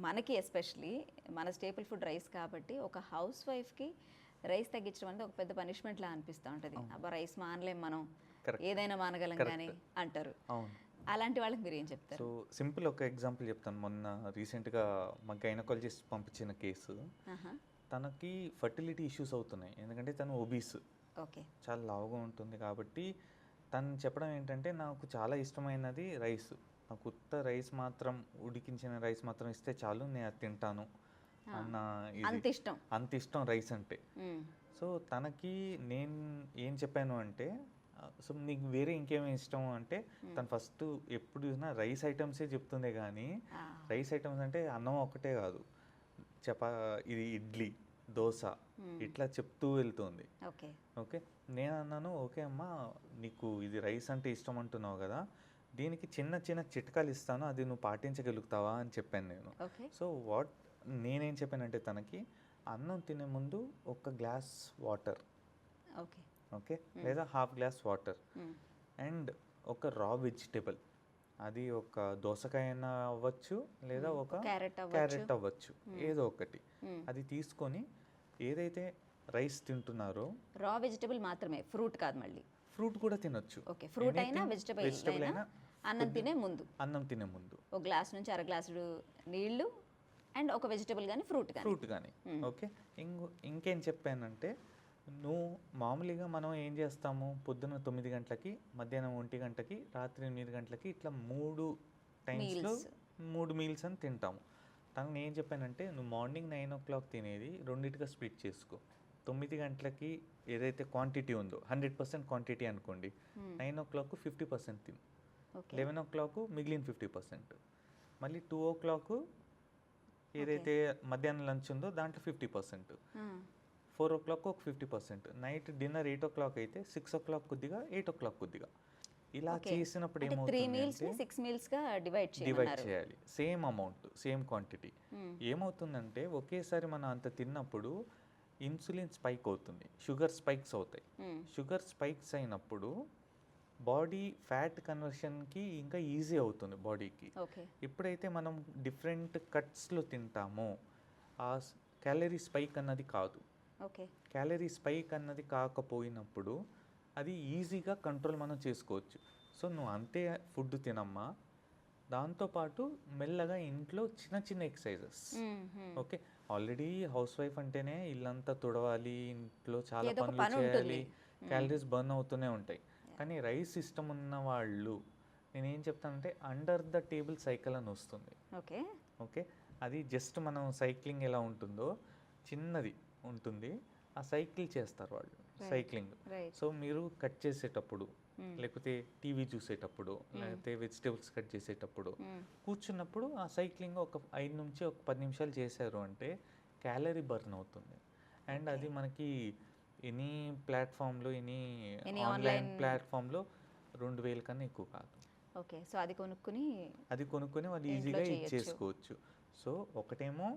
మనకి, ఎస్పెషలీ మన స్టేపుల్ ఫుడ్ రైస్ కాబట్టి, ఒక హౌస్ వైఫ్కి రైస్ తగ్గించడం అనేది ఒక పెద్ద పనిష్మెంట్ లా అనిపిస్తూ ఉంటుంది. అబ్బా రైస్ మానలేం మనం, ఏదైనా మానగలం కానీ అంటారు. అలాంటి వాళ్ళకి మీరు ఏం చెప్తారు? సో సింపుల్ ఒక ఎగ్జాంపుల్ చెప్తాను. మొన్న రీసెంట్గా మా గైనకాలజిస్ట్ పంపించిన కేసు, తనకి ఫర్టిలిటీ ఇష్యూస్ అవుతున్నాయి. ఎందుకంటే తను ఒబీస్, చాలా లావుగా ఉంటుంది. కాబట్టి తను చెప్పడం ఏంటంటే, నాకు చాలా ఇష్టమైనది రైస్, నాకు ఉత్త రైస్ మాత్రం, ఉడికించిన రైస్ మాత్రం ఇస్తే చాలు, నేను అది తింటాను అన్న, అంత ఇష్టం రైస్ అంటే. సో తనకి నేను ఏం చెప్పాను అంటే, సో నీకు వేరే ఇంకేమీ ఇష్టం అంటే, తను ఫస్ట్ ఎప్పుడు చూసినా రైస్ ఐటమ్సే చెప్తుందే. కానీ రైస్ ఐటమ్స్ అంటే అన్నం ఒకటే కాదు, ఇది ఇడ్లీ, దోశ, ఇట్లా చెప్తూ వెళ్తుంది. ఓకే, నేను అన్నాను, ఓకే అమ్మా, నీకు ఇది రైస్ అంటే ఇష్టం అంటున్నావు కదా, దీనికి చిన్న చిన్న చిట్కాలు ఇస్తాను, అది నువ్వు పాటించగలుగుతావా అని చెప్పాను నేను. సో నేనేం చెప్పానంటే తనకి, అన్నం తినే ముందు ఒక గ్లాస్ వాటర్, ఓకే, లేదా హాఫ్ గ్లాస్ వాటర్, అండ్ ఒక రా వెజిటేబుల్, అది ఒక దోసకాయ అయినా అవ్వచ్చు, లేదా ఒక క్యారెట్ అవ్వచ్చు, ఏదో ఒకటి, అది తీసుకొని ఏదైతే రైస్ తింటున్నారో, రా వెజిటబుల్ మాత్రమే, ఫ్రూట్ కాదు, మళ్ళీ ఫ్రూట్ కూడా తినొచ్చు. ఓకే, ఫ్రూట్ అయినా వెజిటబుల్ అయినా, అన్నం తినే ముందు ఒక గ్లాస్ నుంచి అర గ్లాసుడు నీళ్లు అండ్ ఒక వెజిటబుల్ కానీ ఫ్రూట్ కానీ. ఓకే, ఇంకేం చెప్పానంటే, నువ్వు మామూలుగా మనం ఏం చేస్తాము, పొద్దున్న 9 గంటలకి, మధ్యాహ్నం 1 గంటకి, రాత్రి 8 గంటలకి, ఇట్లా 3 టైమ్స్లో 3 మీల్స్ అని తింటాము. తనకు నేను చెప్పానంటే నువ్వు మార్నింగ్ 9 o'clock తినేది రెండింటిగా స్ప్లిట్ చేసుకో. 9 గంటలకి ఏదైతే క్వాంటిటీ ఉందో 100% క్వాంటిటీ అనుకోండి, 9 o'clock 50% తిను, ఓకే 11 o'clock మిగిలిన 50%, మళ్ళీ 2 o'clock ఏదైతే మధ్యాహ్నం లంచ్ ఉందో దాంట్లో 50%, 4 o'clock ఒక 50%, నైట్ డిన్నర్ 8 o'clock అయితే 6 o'clock కొద్దిగా, 8 o'clock కొద్దిగా. ఇలా ఓకే చేసినప్పుడు అంటే 3 ఏమవుతుంది మీల్స్ని అంటే 6 మీల్స్గా డివైడ్ డివైడ్ చేయమన్నారు. చేయాలి, సేమ్ అమౌంట్ సేమ్ క్వాంటిటీ. ఏమవుతుందంటే ఒకేసారి మనం అంత తిన్నప్పుడు ఇన్సులిన్ స్పైక్ అవుతుంది, షుగర్ స్పైక్స్ అవుతాయి. షుగర్ స్పైక్స్ అయినప్పుడు బాడీ ఫ్యాట్ కన్వర్షన్కి ఇంకా ఈజీ అవుతుంది బాడీకి. ఓకే ఎప్పుడైతే మనం డిఫరెంట్ కట్స్లో తింటామో ఆ క్యాలరీ స్పైక్ అన్నది కాదు. ఓకే క్యాలరీ స్పైక్ అన్నది కాకపోయినప్పుడు అది ఈజీగా కంట్రోల్ మనం చేసుకోవచ్చు. సో నువ్వు అంతే ఫుడ్ తినమ్మా, దాంతోపాటు మెల్లగా ఇంట్లో చిన్న చిన్న exercises. Okay, already house wife అంటేనే ఇల్లంతా తుడవాలి, ఇంట్లో చాలా ఏదో ఒక పనులు పని చేయాలి, ఉంటుంది. క్యాలరీస్ బర్న్ అవుతూనే ఉంటాయి. కానీ రైస్ సిస్టమ్ ఉన్న వాళ్ళు నేనేం చెప్తానంటే అండర్ ద టేబుల్ సైకిల్ అని వస్తుంది. ఓకే ఓకే, అది జస్ట్ మనం సైక్లింగ్ ఎలా ఉంటుందో చిన్నది ఉంటుంది, ఆ సైకిల్ చేస్తారు వాళ్ళు సైక్లింగ్. రైట్ సో మీరు కట్ చేసేటప్పుడు లేకపోతే టీవీ చూసేటప్పుడు లేకపోతే వెజిటేబుల్స్ కట్ చేసేటప్పుడు కూర్చున్నప్పుడు ఆ సైక్లింగ్ ఒక 5 నుంచి ఒక 10 నిమిషాలు చేశారు అంటే క్యాలరీ బర్న్ అవుతుంది. అండ్ అది మనకి ఎనీ ప్లాట్ఫామ్లో ఎనీ Any ఆన్లైన్ online- ప్లాట్ఫామ్లో 2,000 కన్నా ఎక్కువ కాదు. ఓకే సో అది కొనుక్కుని అది కొనుక్కొని వాళ్ళు ఇంట్లో ఈజీగా చేయొచ్చు. ఇచ్చేసుకోవచ్చు. సో ఒకటేమో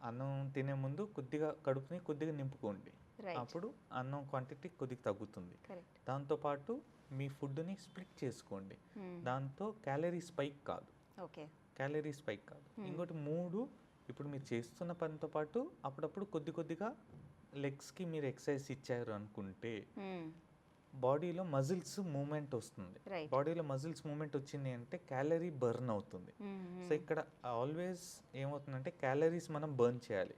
అన్నం తినే ముందు కొద్దిగా కడుపుని కొద్దిగా నింపుకోండి, రైట్ అప్పుడు అన్నం క్వాంటిటీ కొద్దిగా తగ్గుతుంది. కరెక్ట్ దాంతోపాటు మీ ఫుడ్ని స్ప్లిట్ చేసుకోండి, దాంతో క్యాలరీ స్పైక్ కాదు, ఓకే క్యాలరీ స్పైక్ కాదు. ఇంకోటి 3, ఇప్పుడు మీరు చేస్తున్న పనితో పాటు అప్పుడప్పుడు కొద్దిగా లెగ్స్కి మీరు ఎక్సర్సైజ్ ఇచ్చారు అనుకుంటే బాడీలో మజిల్స్ మూమెంట్ వస్తుంది. రైట్ బాడీలో మజిల్స్ మూమెంట్ వచ్చింది అంటే క్యాలరీ బర్న్ అవుతుంది. సో ఇక్కడ ఆల్వేస్ ఏమవుతుందంటే క్యాలరీస్ మనం బర్న్ చేయాలి.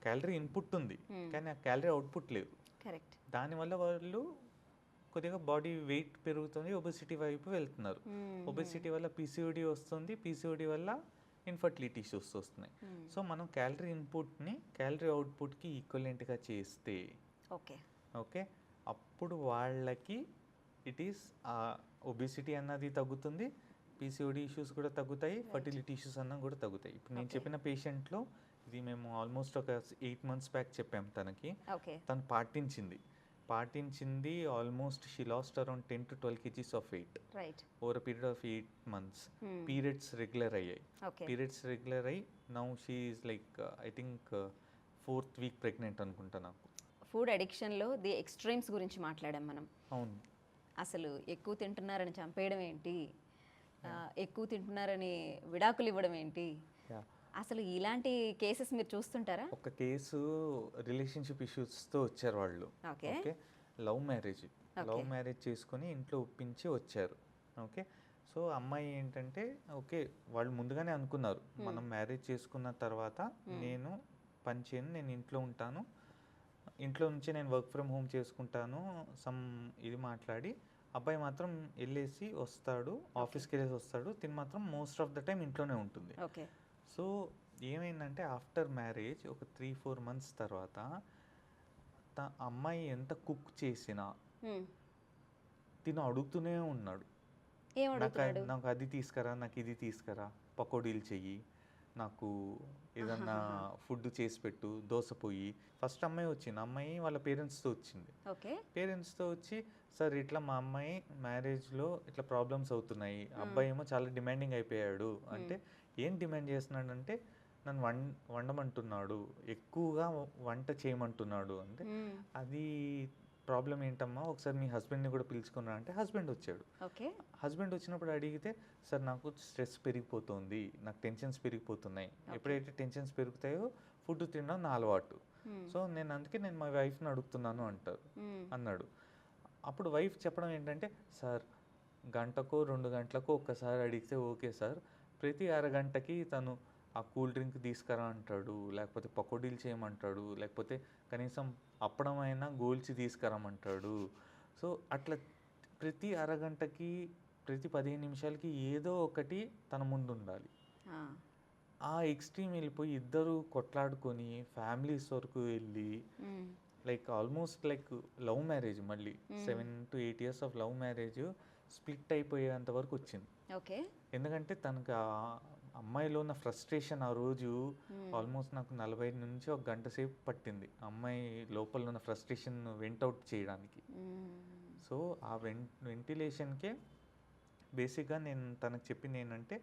క్యాలరీ ఇన్పుట్ ఉంది కానీ ఆ క్యాలరీ అవుట్పుట్ లేదు. కరెక్ట్ దానివల్ల వాళ్ళు కొద్దిగా బాడీ వెయిట్ పెరుగుతుంది, ఒబెసిటీ వైపు వెళ్తున్నారు. ఒబెసిటీ వల్ల పీసీఓడి వస్తుంది, పీసీఓడి వల్ల ఇన్ఫర్టిలిటీ ఇష్యూస్ వస్తున్నాయి. సో మనం క్యాలరీ ఇన్పుట్ని క్యాలరీ అవుట్పుట్కి ఈక్వలెంట్గా చేస్తే ఓకే ఓకే అప్పుడు వాళ్ళకి ఇట్ ఈస్ ఒబిసిటీ అన్నది తగ్గుతుంది, పీసీఓడి ఇష్యూస్ కూడా తగ్గుతాయి, ఫర్టిలిటీ ఇష్యూస్ అన్నది కూడా తగ్గుతాయి. ఇప్పుడు నేను Okay. చెప్పిన పేషెంట్లో ఇది మేము ఆల్మోస్ట్ ఒక 8 months బ్యాక్ చెప్పాం తనకి. ఓకే తను పాటించింది almost she lost around 10 to 12 kgs of weight right over a period of 8 months. Periods regular అయ్యాయి, ఓకే పీరియడ్స్ రెగ్యులర్ అయ్యి now she is like I think 4th week pregnant అనుకుంటా నాకు. Food అడిక్షన్లో the extremes గురించి మాట్లాడాం మనం. అవును, అసలు ఎక్కువ తింటున్నారని చంపేయడం ఏంటి, ఎక్కువ తింటున్నారని విడాకులు ఇవ్వడం ఏంటి, యా. అసలు ఇలాంటి కేసెస్ మీరు చూస్తుంటారా? ఒక కేసు రిలేషన్షిప్ ఇష్యూస్తో వచ్చారు వాళ్ళు. ఓకే ఓకే, లవ్ మ్యారేజ్ చేసుకొని ఇంట్లో ఒప్పించి వచ్చారు. ఓకే, సో అమ్మాయి ఏంటంటే ఓకే వాళ్ళు ముందుగానే అనుకున్నారు మనం మ్యారేజ్ చేసుకున్న తర్వాత నేను పని చేయను, నేను ఇంట్లో ఉంటాను, ఇంట్లో నుంచి నేను వర్క్ ఫ్రమ్ హోమ్ చేసుకుంటాను ఇది మాట్లాడి అబ్బాయి మాత్రం వెళ్ళేసి వస్తాడు, ఆఫీస్కి వెళ్ళేసి వస్తాడు, తిని మాత్రం మోస్ట్ ఆఫ్ ద టైం ఇంట్లోనే ఉంటుంది. ఓకే సో ఏమైందంటే ఆఫ్టర్ మ్యారేజ్ ఒక 3-4 months తర్వాత అమ్మాయి ఎంత కుక్ చేసినా తిను అడుగుతూనే ఉన్నాడు, ఏం అడుగుతున్నాడు? నాకు అది తీసుకురా, నాకు ఇది తీసుకురా, పకోడీలు చెయ్యి, నాకు ఏదన్నా ఫుడ్ చేసి పెట్టు, దోశ పోయి. ఫస్ట్ అమ్మాయి వచ్చింది, అమ్మాయి వాళ్ళ పేరెంట్స్తో వచ్చింది. ఓకే పేరెంట్స్తో వచ్చి సార్ ఇట్లా మా అమ్మాయి మ్యారేజ్లో ఇట్లా ప్రాబ్లమ్స్ అవుతున్నాయి, అబ్బాయి ఏమో చాలా డిమాండింగ్ అయిపోయాడు అంటే ఏం డిమాండ్ చేస్తున్నాడంటే నన్ను వండమంటున్నాడు, ఎక్కువగా వంట చేయమంటున్నాడు. అంటే అది ప్రాబ్లం ఏంటమ్మా, ఒకసారి మీ హస్బెండ్ని కూడా పిలుచుకున్నా అంటే హస్బెండ్ వచ్చాడు. ఓకే హస్బెండ్ వచ్చినప్పుడు అడిగితే సార్ నాకు స్ట్రెస్ పెరిగిపోతుంది, నాకు టెన్షన్స్ పెరిగిపోతున్నాయి, ఎప్పుడైతే టెన్షన్స్ పెరుగుతాయో ఫుడ్ తినడం నా అలవాటు, సో అందుకే నేను మా వైఫ్ని అడుగుతున్నాను అన్నాడు. అప్పుడు వైఫ్ చెప్పడం ఏంటంటే సార్ గంటకో 2 గంటలకో ఒక్కసారి అడిగితే ఓకే సార్, ప్రతి అరగంటకి తను ఆ కూల్ డ్రింక్ తీసుకురా అంటాడు, లేకపోతే పకోడీలు చేయమంటాడు, లేకపోతే కనీసం అప్పడం అయినా గోల్చి తీసుకురమ్మంటాడు. సో అట్లా ప్రతి అరగంటకి ప్రతి 15 నిమిషాలకి ఏదో ఒకటి తన ముందు ఉండాలి. ఆ ఎక్స్ట్రీమ్ వెళ్ళిపోయి ఇద్దరు కొట్లాడుకొని ఫ్యామిలీస్ వరకు వెళ్ళి like almost like love marriage మళ్ళీ 7 to 8 years of love marriage split అయిపోయేంత వరకు వచ్చింది. ఓకే. ఎందుకంటే తనకు ఆ అమ్మాయిలో ఉన్న ఫ్రస్ట్రేషన్ ఆ రోజు ఆల్మోస్ట్ నాకు 40 నుంచి ఒక గంట సేపు పట్టింది అమ్మాయి లోపల ఉన్న ఫ్రస్ట్రేషన్ వెంట్ అవుట్ చేయడానికి. సో ఆ వెంటిలేషన్కే బేసిక్గా నేను తనకు చెప్పింది ఏంటంటే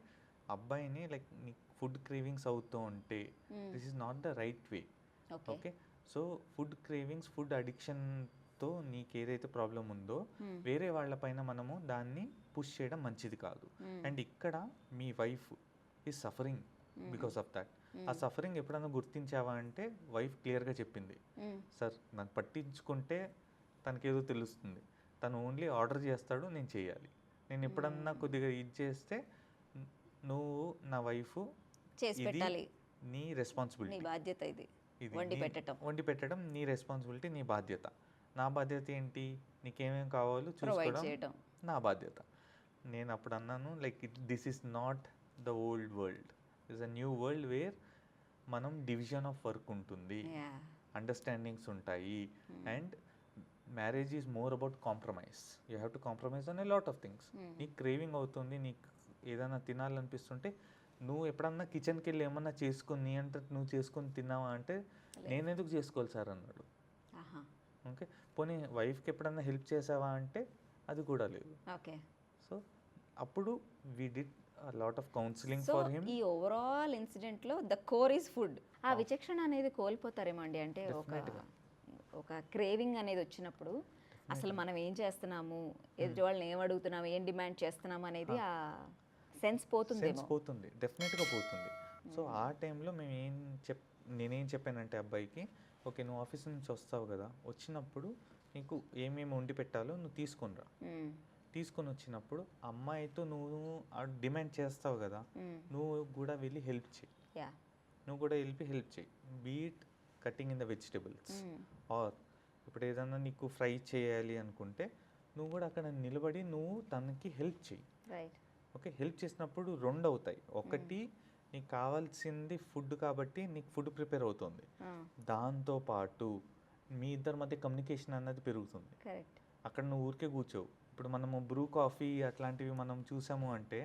అబ్బాయిని లైక్ నీకు ఫుడ్ క్రేవింగ్స్ అవుతూ ఉంటే this is not the right way. Okay, so food cravings food అడిక్షన్తో నీకు ఏదైతే ప్రాబ్లం ఉందో వేరే వాళ్ళపైన మనము దాన్ని పుష్ చేయడం మంచిది కాదు. అండ్ ఇక్కడ మీ wife is suffering because of that. ఆ సఫరింగ్ ఎప్పుడైనా గుర్తించావా అంటే వైఫ్ క్లియర్గా చెప్పింది, సార్ నన్ను పట్టించుకుంటే తనకేదో తెలుస్తుంది, తను ఓన్లీ ఆర్డర్ చేస్తాడు, నేను చేయాలి. నేను ఎప్పుడన్నా కొద్దిగా ఇది చేస్తే నువ్వు నా వైఫ్ చేసి పెట్టాలి, నీ రెస్పాన్సిబిలిటీ, నీ బాధ్యత, ఇది వండి పెట్టడం నీ రెస్పాన్సిబిలిటీ, నీ బాధ్యత. నా బాధ్యత ఏంటి, నీకేమేమి కావాలో చూసుకోవడం నా బాధ్యత. నేను అప్పుడు అన్నాను like this is not the old world, is a new world where మనం డివిజన్ ఆఫ్ వర్క్ ఉంటుంది, అండర్స్టాండింగ్స్ ఉంటాయి, and marriage is more about compromise. You have to compromise on a lot of things. నీకు craving అవుతుంది, నీకు ఏదైనా తినాలనిపిస్తుంటే నువ్వు ఎప్పుడన్నా కిచెన్కి వెళ్ళి ఏమన్నా చేసుకొని నీ అంటే నువ్వు చేసుకొని తిన్నావా అంటే నేను ఎందుకు చేసుకోవాలి సార్ అన్నాడు. ఓకే, పోనీ వైఫ్కి ఎప్పుడన్నా హెల్ప్ చేసావా అంటే అది కూడా లేదు. ఓకే, సో అప్పుడు we did lot of counselling for him. ఈ ఓవరాల్ ఇన్సిడెంట్లో ద కోర్ ఈజ్ ఫుడ్. ఆ విచక్షణ అనేది కోల్పోతారేమో అండి, అంటే ఒక క్రేవింగ్ అనేది వచ్చినప్పుడు అసలు మనం ఏం చేస్తున్నాము, ఎదుటి వాళ్ళని ఏం అడుగుతున్నాము, ఏం డిమాండ్ చేస్తున్నాము అనేది ఆ సెన్స్ పోతుంది, డెఫినెట్గా పోతుంది. సో ఆ టైంలో నేనేం చెప్పానంటే అబ్బాయికి, ఓకే నువ్వు ఆఫీస్ నుంచి వస్తావు కదా, వచ్చినప్పుడు నీకు ఏమేమి వండి పెట్టాలో నువ్వు తీసుకొనిరా, తీసుకొని వచ్చినప్పుడు అమ్మాయితో నువ్వు డిమాండ్ చేస్తావు కదా, నువ్వు కూడా వెళ్ళి హెల్ప్ చేయి, beet cutting in the vegetables, or ఇప్పుడు ఏదన్నా నీకు ఫ్రై చేయాలి అనుకుంటే నువ్వు కూడా అక్కడ నిలబడి నువ్వు తనకి హెల్ప్ చేయి. ఓకే, హెల్ప్ చేసినప్పుడు 2 అవుతాయి. ఒకటి నీకు కావాల్సింది ఫుడ్ కాబట్టి నీకు ఫుడ్ ప్రిపేర్ అవుతుంది, దాంతోపాటు మీ ఇద్దరి మధ్య కమ్యూనికేషన్ అన్నది పెరుగుతుంది. అక్కడ నువ్వు ఊరికే కూర్చోవు. ఇప్పుడు మనము బ్రూ కాఫీ అట్లాంటివి మనం చూసాము అంటే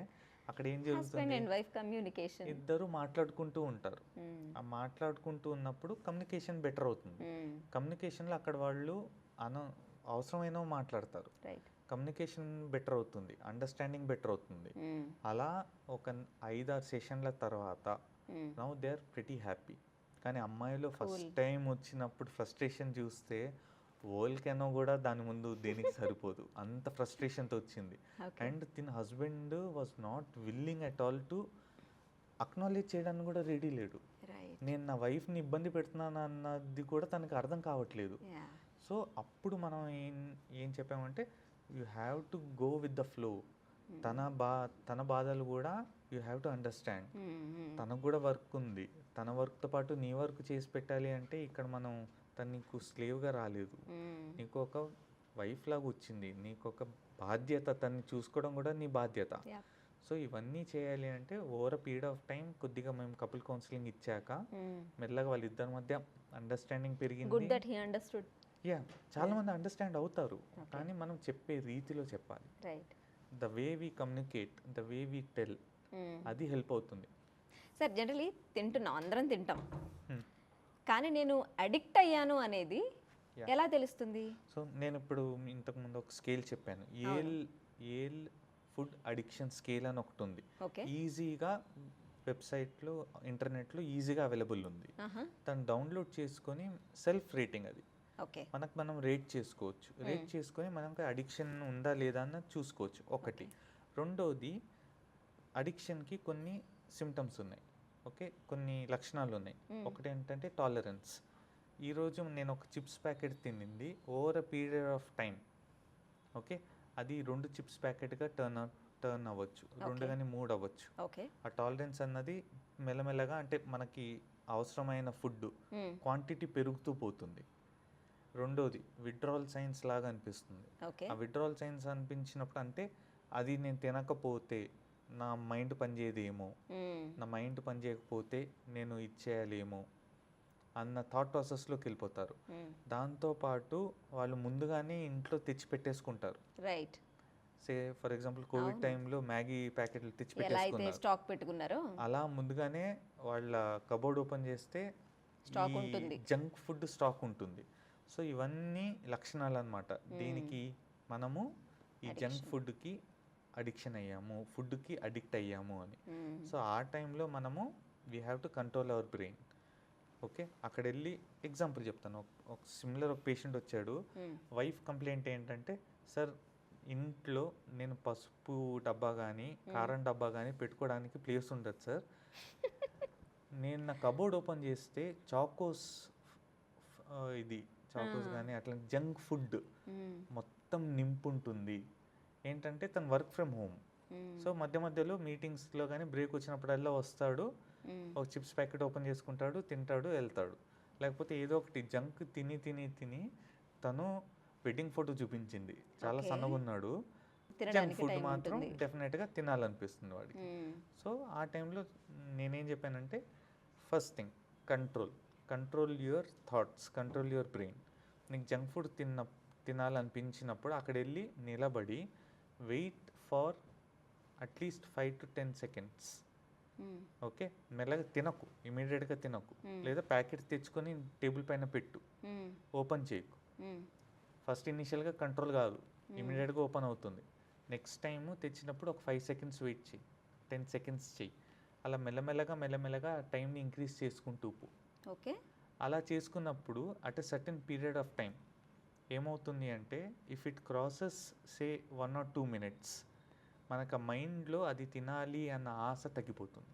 అక్కడ ఏం జరుగుతుంది, ఇద్దరు మాట్లాడుకుంటూ ఉంటారు. ఆ మాట్లాడుకుంటూ ఉన్నప్పుడు కమ్యూనికేషన్ బెటర్ అవుతుంది. కమ్యూనికేషన్లో అక్కడ వాళ్ళు అవసరమైనో మాట్లాడతారు, కమ్యూనికేషన్ బెటర్ అవుతుంది, అండర్స్టాండింగ్ బెటర్ అవుతుంది. అలా ఒక 5-6 సెషన్ల తర్వాత now they are pretty happy. కానీ అమ్మాయిలో ఫస్ట్ టైం వచ్చినప్పుడు ఫ్రస్ట్రేషన్ చూస్తే వరల్డ్కెనో కూడా దాని ముందు దేనికి సరిపోదు, అంత ఫ్రస్ట్రేషన్తో వచ్చింది. అండ్ తిన husband was not willing at all to acknowledge చేయడానికి కూడా రెడీ లేడు. నేను నా వైఫ్ని ఇబ్బంది పెడుతున్నాను అన్నది కూడా తనకు అర్థం కావట్లేదు. సో అప్పుడు మనం ఏం చెప్పామంటే you have to go with the flow. తన బాధలు కూడా యూ హ్యావ్ టు అండర్స్టాండ్. తనకు కూడా వర్క్ ఉంది, తన వర్క్తో పాటు నీ వర్క్ చేసి పెట్టాలి. అంటే ఇక్కడ మనం తను నీకు స్లేవ్గా రాలేదు, నీకు ఒక వైఫ్ లాగా వచ్చింది, నీకు ఒక బాధ్యత, తన్ని చూసుకోవడం కూడా నీ బాధ్యత. సో ఇవన్నీ చేయాలి అంటే over a period of time కొద్దిగా మేము కపుల్ కౌన్సిలింగ్ ఇచ్చాక మెల్లగా వాళ్ళిద్దరి మధ్య అండర్స్టాండింగ్ పెరిగింది. చాలా మంది అండర్స్టాండ్ అవుతారు, కానీ మనం చెప్పే రీతిలో చెప్పాలి. The way we communicate, the way we tell, అది హెల్ప్ అవుతుంది. సార్ జనరలీ అందరం తింటాం, కానీ నేను అడిక్ట్ అయ్యాను అనేది ఎలా తెలుస్తుంది? సో నేను ఇప్పుడు ఇంతకుముందు ఒక స్కేల్ చెప్పాను, ఏల్ ఫుడ్ అడిక్షన్ స్కేల్ అని ఒకటి ఉంది. ఈజీగా వెబ్సైట్లో ఇంటర్నెట్లో ఈజీగా అవైలబుల్ ఉంది. తను డౌన్లోడ్ చేసుకొని సెల్ఫ్ రేటింగ్, అది మనం రేట్ చేసుకోవచ్చు. రేట్ చేసుకొని మనకు అడిక్షన్ ఉందా లేదా అన్నది చూసుకోవచ్చు. ఒకటి. రెండోది, అడిక్షన్కి కొన్ని సిమ్టమ్స్ ఉన్నాయి, ఓకే, కొన్ని లక్షణాలు ఉన్నాయి. ఒకటి ఏంటంటే టాలరెన్స్. ఈరోజు నేను ఒక చిప్స్ ప్యాకెట్ తినింది over a period of time, okay, అది 2 చిప్స్ ప్యాకెట్గా టర్న్ అవ్వచ్చు, 2 కానీ 3 అవ్వచ్చు. ఆ టాలరెన్స్ అన్నది మెల్లమెల్లగా, అంటే మనకి అవసరమైన ఫుడ్ క్వాంటిటీ పెరుగుతూ పోతుంది. రెండోది, విత్డ్రావల్ సైన్స్ లాగా అనిపిస్తుంది. ఆ విత్డ్రావల్ సైన్స్ అనిపించినప్పుడు అంటే అది నేను తినకపోతే నా మైండ్ పనిచేయదేమో, నా మైండ్ పనిచేయకపోతే నేను ఇచ్చేయాలేమో అన్న థాట్ ప్రాసెస్లోకి వెళ్ళిపోతారు. దాంతోపాటు వాళ్ళు ముందుగానే ఇంట్లో తెచ్చి పెట్టేసుకుంటారు. Right. Say for example covid టైంలో మ్యాగీ ప్యాకెట్లు తెచ్చి ఎలా అయితే పెట్టేసుకున్నారు. స్టాక్ పెట్టుకున్నారో అలా ముందుగానే వాళ్ళ కబోర్డ్ ఓపెన్ చేస్తే స్టాక్ ఉంటుంది. జంక్ ఫుడ్ స్టాక్ ఉంటుంది. సో ఇవన్నీ లక్షణాలు అన్నమాట. దీనికి మనము ఈ జంక్ ఫుడ్కి అడిక్షన్ అయ్యాము, ఫుడ్కి అడిక్ట్ అయ్యాము అని. సో ఆ టైంలో మనము we have to control our brain. Okay, అక్కడ వెళ్ళి ఎగ్జాంపుల్ చెప్తాను. ఒక సిమిలర్ ఒక పేషెంట్ వచ్చాడు. వైఫ్ కంప్లైంట్ ఏంటంటే, సార్ ఇంట్లో నేను పసుపు డబ్బా కానీ కారం డబ్బా కానీ పెట్టుకోవడానికి ప్లేస్ ఉండదు సార్. నేను నా కబోర్డ్ ఓపెన్ చేస్తే చాకోస్ కానీ అట్లా జంక్ ఫుడ్ మొత్తం నింపుంటుంది. ఏంటంటే తను వర్క్ ఫ్రమ్ హోమ్. సో మధ్య మధ్యలో మీటింగ్స్లో కానీ బ్రేక్ వచ్చినప్పుడల్లా వస్తాడు, ఒక చిప్స్ ప్యాకెట్ ఓపెన్ చేసుకుంటాడు, తింటాడు, వెళ్తాడు. లేకపోతే ఏదో ఒకటి జంక్ తిని తిని తిని తను వెడ్డింగ్ ఫోటో చూపించింది, చాలా సన్నగా ఉన్నాడు, జంక్ ఫుడ్ మాత్రం డెఫినెట్గా తినాలనిపిస్తుంది వాడికి. సో ఆ టైంలో నేనేం చెప్పానంటే, first thing control your thoughts, control your brain. నీకు జంక్ ఫుడ్ తినాలనిపించినప్పుడు అక్కడ వెళ్ళి నిలబడి wait for at least 5 to 10 seconds. Okay, మెల్లగా తినకు, ఇమీడియట్గా తినకు. లేదా ప్యాకెట్ తెచ్చుకొని టేబుల్ పైన పెట్టు, ఓపెన్ చేయకు. ఫస్ట్ ఇనిషియల్గా కంట్రోల్ కాదు, ఇమీడియట్గా ఓపెన్ అవుతుంది. నెక్స్ట్ టైము తెచ్చినప్పుడు ఒక 5 seconds వెయిట్ చేయి, 10 seconds చెయ్యి. అలా మెల్లమెల్లగా టైంని ఇంక్రీజ్ చేసుకుంటూ పో. ఓకే, అలా చేసుకున్నప్పుడు at a certain period of time ఏమవుతుంది అంటే, if it crosses say 1 or 2 minutes, మనకు మైండ్లో అది తినాలి అన్న ఆశ తగ్గిపోతుంది.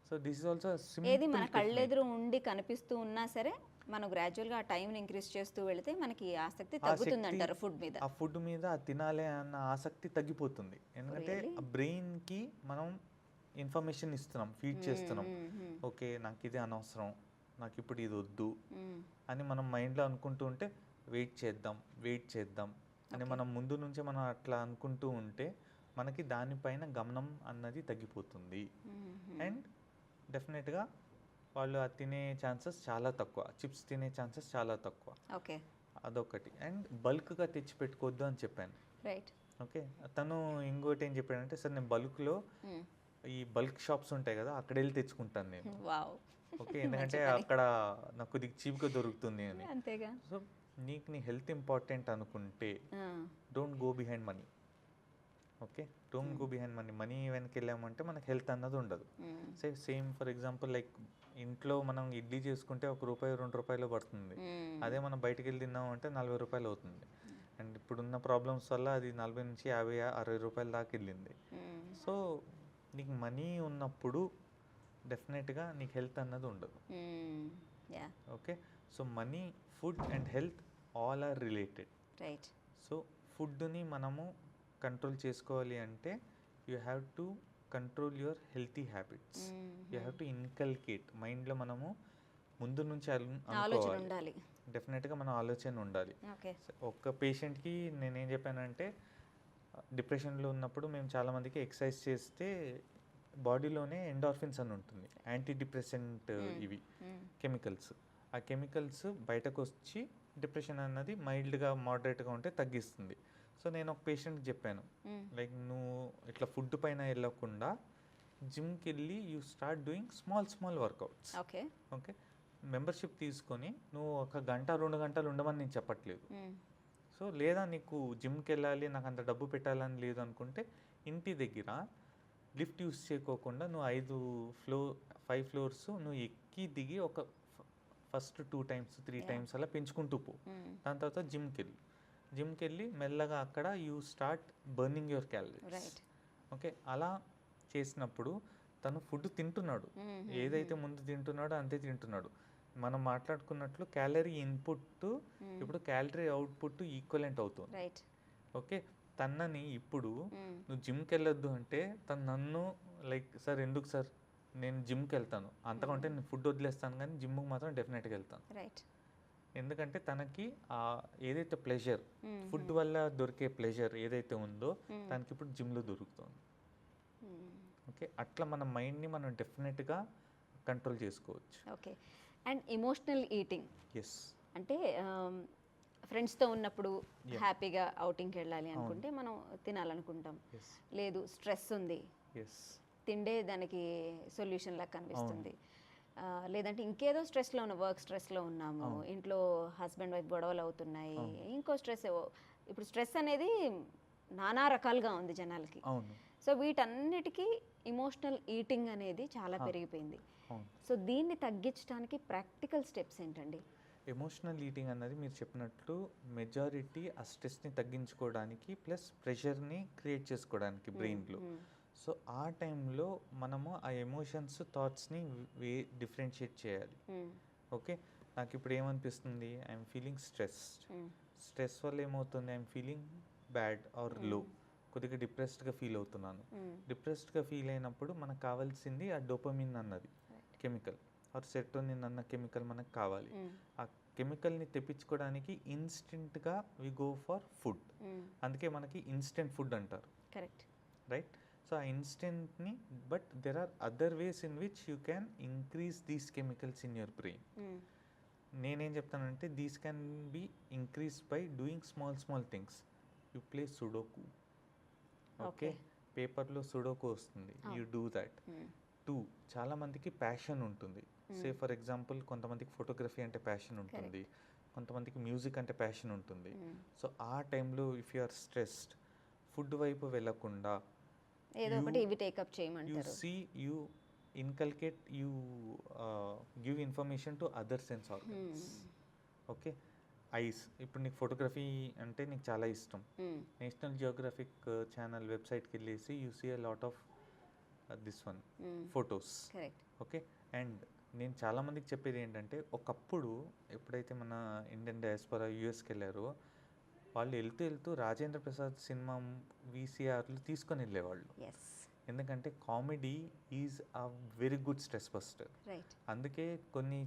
సో దిస్ ఇస్ ఆల్సో ఏది మన కళ్ళెదురు ఉండి కనిపిస్తూ ఉన్నా సరే మనం గ్రాడ్యువల్గా ఆ టైంని ఇంక్రీజ్ చేస్తూ వెళితే మనకి ఆసక్తి తగ్గుతుంది అంటారు ఫుడ్ మీద. ఆ ఫుడ్ మీద తినాలి అన్న ఆసక్తి తగ్గిపోతుంది. ఎందుకంటే ఆ బ్రెయిన్కి మనం ఇన్ఫర్మేషన్ ఇస్తున్నాం, ఫీడ్ చేస్తున్నాం. ఓకే, నాకు ఇది అనవసరం, నాకు ఇప్పుడు ఇది వద్దు అని మనం మైండ్లో అనుకుంటూ ఉంటే వెయిట్ చేద్దాం అని మనం ముందు నుంచే మనం అట్లా అనుకుంటూ ఉంటే మనకి దానిపైన గమనం అన్నది తగ్గిపోతుంది. అండ్ డెఫినెట్గా వాళ్ళు అది తినే ఛాన్సెస్ చాలా తక్కువ, చిప్స్ తినే ఛాన్సెస్ చాలా తక్కువ. ఓకే, అదొకటి. అండ్ బల్క్గా తెచ్చి పెట్టుకోవద్దు అని చెప్పాను. రైట్. ఓకే, తను ఇంకోటి ఏం చెప్పాడంటే, సార్ నేను బల్క్లో ఈ బల్క్ షాప్స్ ఉంటాయి కదా, అక్కడ వెళ్ళి తెచ్చుకుంటాను నేను. ఓకే, ఎందుకంటే అక్కడ నాకు కొద్దిగా చీప్గా దొరుకుతుంది అని. అంతేగా. సో నీకు నీ హెల్త్ ఇంపార్టెంట్ అనుకుంటే don't go behind money. Okay, don't go behind money వెనక్కి వెళ్ళామంటే మనకు హెల్త్ అన్నది ఉండదు. సేమ్ ఫర్ ఎగ్జాంపుల్ లైక్ ఇంట్లో మనం ఇడ్లీ చేసుకుంటే ₹1 ₹2 పడుతుంది. అదే మనం బయటికి వెళ్ళి తిన్నామంటే ₹40 అవుతుంది. అండ్ ఇప్పుడున్న ప్రాబ్లమ్స్ వల్ల అది 40 నుంచి 50 ₹60 దాకా వెళ్ళింది. సో నీకు మనీ ఉన్నప్పుడు డెఫినెట్గా నీకు హెల్త్ అన్నది ఉండదు. Okay, so money, food and health all are related. Right. So ఫుడ్ని మనము కంట్రోల్ చేసుకోవాలి అంటే you have to control your healthy habits. You have to inculcate మైండ్లో మనము ముందు నుంచి అనుకోవాలి. డెఫినెట్గా మన ఆలోచన ఉండాలి. ఒక్క పేషెంట్కి నేనేం చెప్పానంటే, డిప్రెషన్లో ఉన్నప్పుడు మేము చాలామందికి ఎక్సర్సైజ్ చేస్తే బాడీలోనే ఎండార్ఫిన్స్ అని ఉంటుంది, యాంటీ డిప్రెసెంట్ ఇవి కెమికల్స్. ఆ కెమికల్స్ బయటకు వచ్చి డిప్రెషన్ అన్నది మైల్డ్గా మోడరేట్గా ఉంటే తగ్గిస్తుంది. సో నేను ఒక పేషెంట్కి చెప్పాను, లైక్ నువ్వు ఇట్లా ఫుడ్ పైన వెళ్ళకుండా జిమ్కి వెళ్ళి you start doing small workouts. Okay, membership తీసుకొని నువ్వు 1 గంట 2 గంటలు ఉండమని నేను చెప్పట్లేదు. సో లేదా నీకు జిమ్కి వెళ్ళాలి, నాకు అంత డబ్బు పెట్టాలని లేదు అనుకుంటే ఇంటి దగ్గర లిఫ్ట్ యూస్ చేయకోకుండా నువ్వు 5 floors నువ్వు ఎక్కి దిగి ఒక ఫస్ట్ 2 times 3 times అలా పెంచుకుంటూ పో. దాని తర్వాత జిమ్కి వెళ్ళి మెల్లగా అక్కడ you start burning your calories. Okay, అలా చేసినప్పుడు తను ఫుడ్ తింటున్నాడు, ఏదైతే ముందు తింటున్నాడో అంతే తింటున్నాడు. మనం మాట్లాడుకున్నట్లు క్యాలరీ ఇన్పుట్ ఇప్పుడు క్యాలరీ అవుట్పుట్ ఈక్వలెంట్ అవుతుంది. ఓకే, తనని ఇప్పుడు నువ్వు జిమ్కి వెళ్ళొద్దు అంటే తను నన్ను లైక్, సార్ ఎందుకు సార్, నేను జిమ్కి వెళ్తాను, అంతకంటే నేను ఫుడ్ వదిలేస్తాను కానీ జిమ్కి మాత్రం డెఫినెట్గా వెళ్తాను. ఎందుకంటే తనకి ఏదైతే ప్లెజర్, ఫుడ్ వల్ల దొరికే ప్లెజర్ ఏదైతే ఉందో తనకి ఇప్పుడు జిమ్లో దొరుకుతుంది. ఓకే, అట్లా మన మైండ్ని మనం డెఫినెట్గా కంట్రోల్ చేసుకోవచ్చు. Okay. And emotional eating yes. అంటే ఫ్రెండ్స్తో ఉన్నప్పుడు Yeah. హ్యాపీగా అవుటింగ్కి వెళ్ళాలి అనుకుంటే మనం తినాలనుకుంటాం. ఎస్. లేదు స్ట్రెస్ ఉంది, ఎస్. తిండే దానికి సొల్యూషన్ లాగా కనిపిస్తుంది. లేదంటే ఇంకేదో స్ట్రెస్లో ఉన్న వర్క్ స్ట్రెస్లో ఉన్నాము, అవును. ఇంట్లో హస్బెండ్ వైఫ్ గొడవలు అవుతున్నాయి, అవును. ఇంకో స్ట్రెస్ ఏవో. ఇప్పుడు స్ట్రెస్ అనేది నానా రకాలుగా ఉంది జనాలకి. అవును. సో వీటన్నిటికీ ఎమోషనల్ ఈటింగ్ అనేది చాలా పెరిగిపోయింది. అవును. సో దీన్ని తగ్గించడానికి ప్రాక్టికల్ స్టెప్స్ ఏంటండి? ఎమోషనల్ ఈటింగ్ అన్నది మీరు చెప్పినట్లు మెజారిటీ ఆ స్ట్రెస్ని తగ్గించుకోవడానికి ప్లస్ ప్రెషర్ని క్రియేట్ చేసుకోవడానికి బ్రెయిన్లో. సో ఆ టైంలో మనము ఆ ఎమోషన్స్ థాట్స్ని డిఫరెన్షియేట్ చేయాలి. ఓకే, నాకు ఇప్పుడు ఏమనిపిస్తుంది, ఐఎమ్ ఫీలింగ్ స్ట్రెస్ వల్ల ఏమవుతుంది, ఐఎమ్ ఫీలింగ్ బ్యాడ్ ఆర్ లో, కొద్దిగా డిప్రెస్డ్గా ఫీల్ అవుతున్నాను. డిప్రెస్డ్గా ఫీల్ అయినప్పుడు మనకు కావాల్సింది ఆ డోపమిన్ అన్నది కెమికల్ ఆర్ సెరోటోనిన్ అన్న కెమికల్ మనకు కావాలి. ఆ కెమికల్ని తెప్పించుకోవడానికి ఇన్స్టెంట్గా వి గో ఫర్ ఫుడ్. అందుకే మనకి ఇన్స్టెంట్ ఫుడ్ అంటారు. కరెక్ట్. రైట్. సో ఆ ఇన్స్టెంట్ని, but there are other ways in which you can increase these chemicals in your brain. నేనేం చెప్తానంటే these can be increase by doing small things. You play sudoku. Okay, పేపర్లో sudoku వస్తుంది, you do that. చాలా మందికి passion ఉంటుంది. Say for example కొంతమందికి photography అంటే passion ఉంటుంది, కొంతమందికి మ్యూజిక్ అంటే ప్యాషన్ ఉంటుంది. సో ఆ టైంలో if you are stressed, food వైపు వెళ్ళకుండా ఏదో ఒకటి ఇవి టేకప్ చేయమంటారు. You inculcate, you give information to other sense organs. Okay, ice. ఇప్పుడు నీకు ఫోటోగ్రఫీ అంటే నీకు చాలా ఇష్టం. నేషనల్ జియోగ్రఫిక్ ఛానల్ వెబ్సైట్కి వెళ్ళేసి you see a lot of this one photos. Okay, and నేను చాలామందికి చెప్పేది ఏంటంటే ఒకప్పుడు ఎప్పుడైతే మన ఇండియన్ డయాస్పోరా యూఎస్కి వెళ్ళారో వాళ్ళు వెళ్తూ రాజేంద్ర ప్రసాద్ సినిమా వీసీఆర్లు తీసుకొని వెళ్ళేవాళ్ళు. ఎందుకంటే comedy is a very good stress buster. అందుకే కొన్ని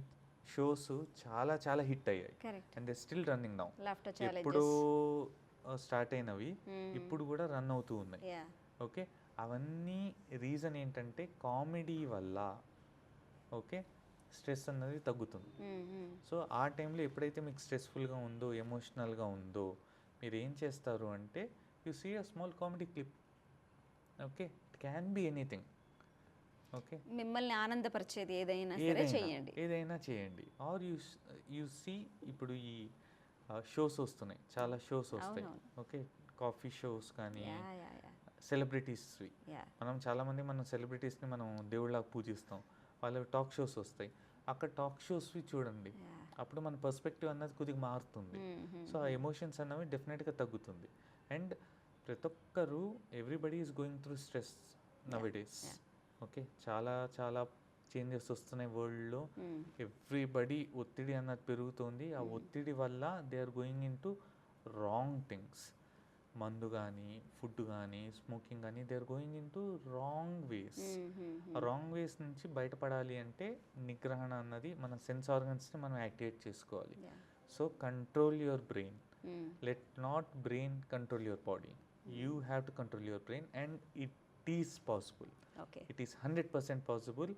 షోస్ చాలా హిట్ అయ్యాయి and they still running now. ఎప్పుడో స్టార్ట్ అయినవి ఇప్పుడు కూడా రన్ అవుతూ ఉన్నాయి. ఓకే, అవన్నీ రీజన్ ఏంటంటే కామెడీ వల్ల ఓకే స్ట్రెస్ అన్నది తగ్గుతుంది. సో ఆ టైంలో ఎప్పుడైతే మీకు స్ట్రెస్ఫుల్గా ఉందో, ఎమోషనల్గా ఉందో, మీరు ఏం చేస్తారు అంటే you see a small comedy clip. Okay, it can be anything. Okay, మిమ్మల్ని ఆనందపరిచేది ఏదైనా చేయండి. ఆర్ యు సీ ఇప్పుడు ఈ షోస్ వస్తున్నాయి, చాలా షోస్ వస్తాయి. ఓకే, కాఫీ షోస్ కానీ సెలబ్రిటీస్వి. మనం చాలామంది మన సెలబ్రిటీస్ని మనం దేవుళ్ళగా పూజిస్తాం. వాళ్ళ టాక్ షోస్ వస్తాయి, అక్కడ టాక్ షోస్వి చూడండి, అప్పుడు మన పర్స్పెక్టివ్ అన్నది కొద్దిగా మారుతుంది. సో ఆ ఎమోషన్స్ అన్నవి డెఫినెట్గా తగ్గుతుంది. అండ్ ప్రతి ఒక్కరు everybody is going through stress nowadays. Okay, చాలా చేంజెస్ వస్తున్నాయి వరల్డ్లో. ఎవ్రీబడి ఒత్తిడి అన్నది పెరుగుతుంది. ఆ ఒత్తిడి వల్ల they are going into wrong things. మందు కానీ, ఫుడ్ కానీ, స్మోకింగ్ కానీ, they are going into wrong ways. Wrong ways నుంచి బయటపడాలి అంటే నిగ్రహణ అన్నది మన సెన్స్ ఆర్గన్స్ని మనం యాక్టివేట్ చేసుకోవాలి. So control your brain. Let not brain control your body. You have to control your brain and it is possible. It is 100% possible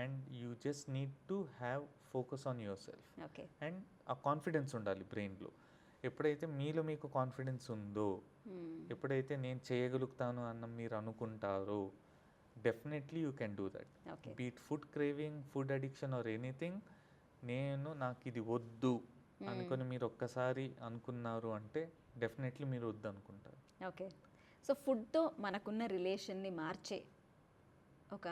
and you just need to have focus on your self. And ఆ confidence ఉండాలి బ్రెయిన్లో. ఎప్పుడైతే మీలో మీకు confidence ఉందో, ఎప్పుడైతే నేను చేయగలుగుతాను అన్న మీరు అనుకుంటారో, definitely you can do that. Beat food craving, food addiction or anything. నాకు ఇది వద్దు అనుకొని మీరు ఒక్కసారి అనుకున్నారు అంటే డెఫినెట్లీ మీరు వద్దు అనుకుంటారు. ఓకే, సో ఫుడ్తో మనకున్న రిలేషన్ని మార్చే ఒక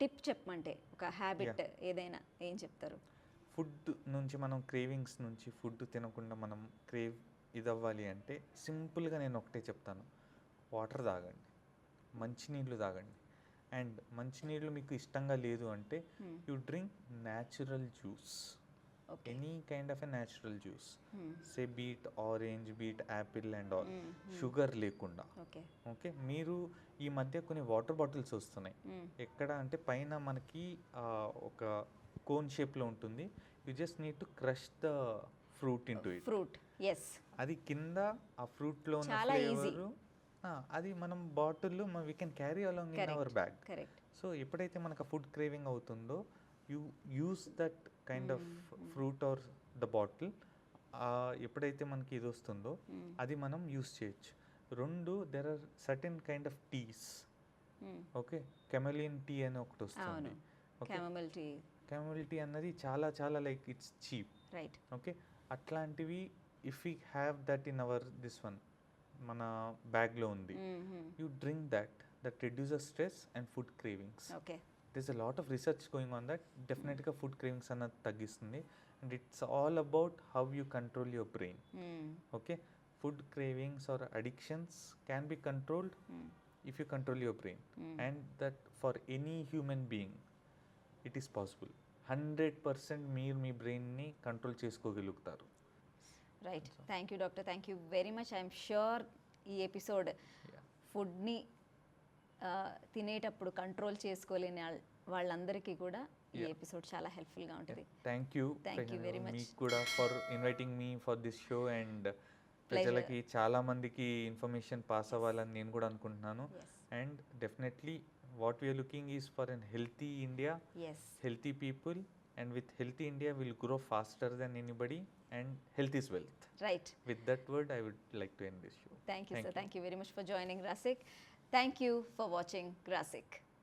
టిప్ చెప్పమంటే, ఒక హ్యాబిట్ ఏదైనా ఏం చెప్తారు? ఫుడ్ నుంచి మనం క్రేవింగ్స్ నుంచి ఫుడ్ తినకుండా మనం ఇది అవ్వాలి అంటే సింపుల్గా నేను ఒకటే చెప్తాను, వాటర్ తాగండి, మంచినీళ్ళు తాగండి. అండ్ మంచినీళ్ళు మీకు ఇష్టంగా లేదు అంటే you drink natural juice, any kind of a natural juice. Say beat orange, beat Apple and all, sugar లేకుండా. ఓకే, మీరు ఈ మధ్య కొన్ని వాటర్ బాటిల్స్ వస్తున్నాయి. ఎక్కడ అంటే పైన మనకి ఒక కోన్ షేప్లో ఉంటుంది. You just need to crush the fruit into it. Fruit, yes. అది కింద ఆ ఫ్రూట్లో ఉన్న ఫ్లేవర్ అది మనం బాటిల్లో we can carry along in our bag. Correct. So ఎప్పుడైతే మనకు ఫుడ్ క్రేవింగ్ అవుతుందో you use that kind of fruit or the bottle. ఎప్పుడైతే మనకి ఇది వస్తుందో అది మనం యూస్ చేయొచ్చు. రెండు there are certain kind of teas. Okay, కెమెలియన్ టీ అని ఒకటి వస్తుంది. కెమమిల్ టీ అన్నది చాలా చాలా like it's cheap. Right. Okay, అట్లాంటివి if you have that in our this one మన బ్యాగ్లో ఉంది, you drink that reduces stress and food cravings. Okay. This a lot of research going on that. డెఫినెట్గా food cravings అన్నది తగ్గిస్తుంది. And it's all about how you control your brain. Okay, food cravings are addictions can be controlled if you control your brain. And that for any human being it is possible. 100% మీరు మీ బ్రెయిన్ని control చేసుకోగలుగుతారు. Right. Thank you doctor, thank you very much. I'm sure ఈ episode ఫుడ్ని తినేటప్పుడు control చేసుకోలేని వాళ్ళందరికీ కూడా ఈ ఎపిసోడ్ చాలా హెల్ప్ఫుల్గా ఉంటుంది. థ్యాంక్ యూ వెరీ మచ్ మీకు కూడా for inviting me for this show. And ప్రజలకి చాలా మందికి ఇన్ఫర్మేషన్ పాస్ అవ్వాలని నేను కూడా అనుకుంటున్నాను. And definitely what we are looking is for an healthy India, healthy people, and with healthy India will grow faster than anybody, and health is wealth. Right. With that word, I would like to end this show. Thank you, sir. Thank you very much for joining Grasic. Thank you for watching Grasic.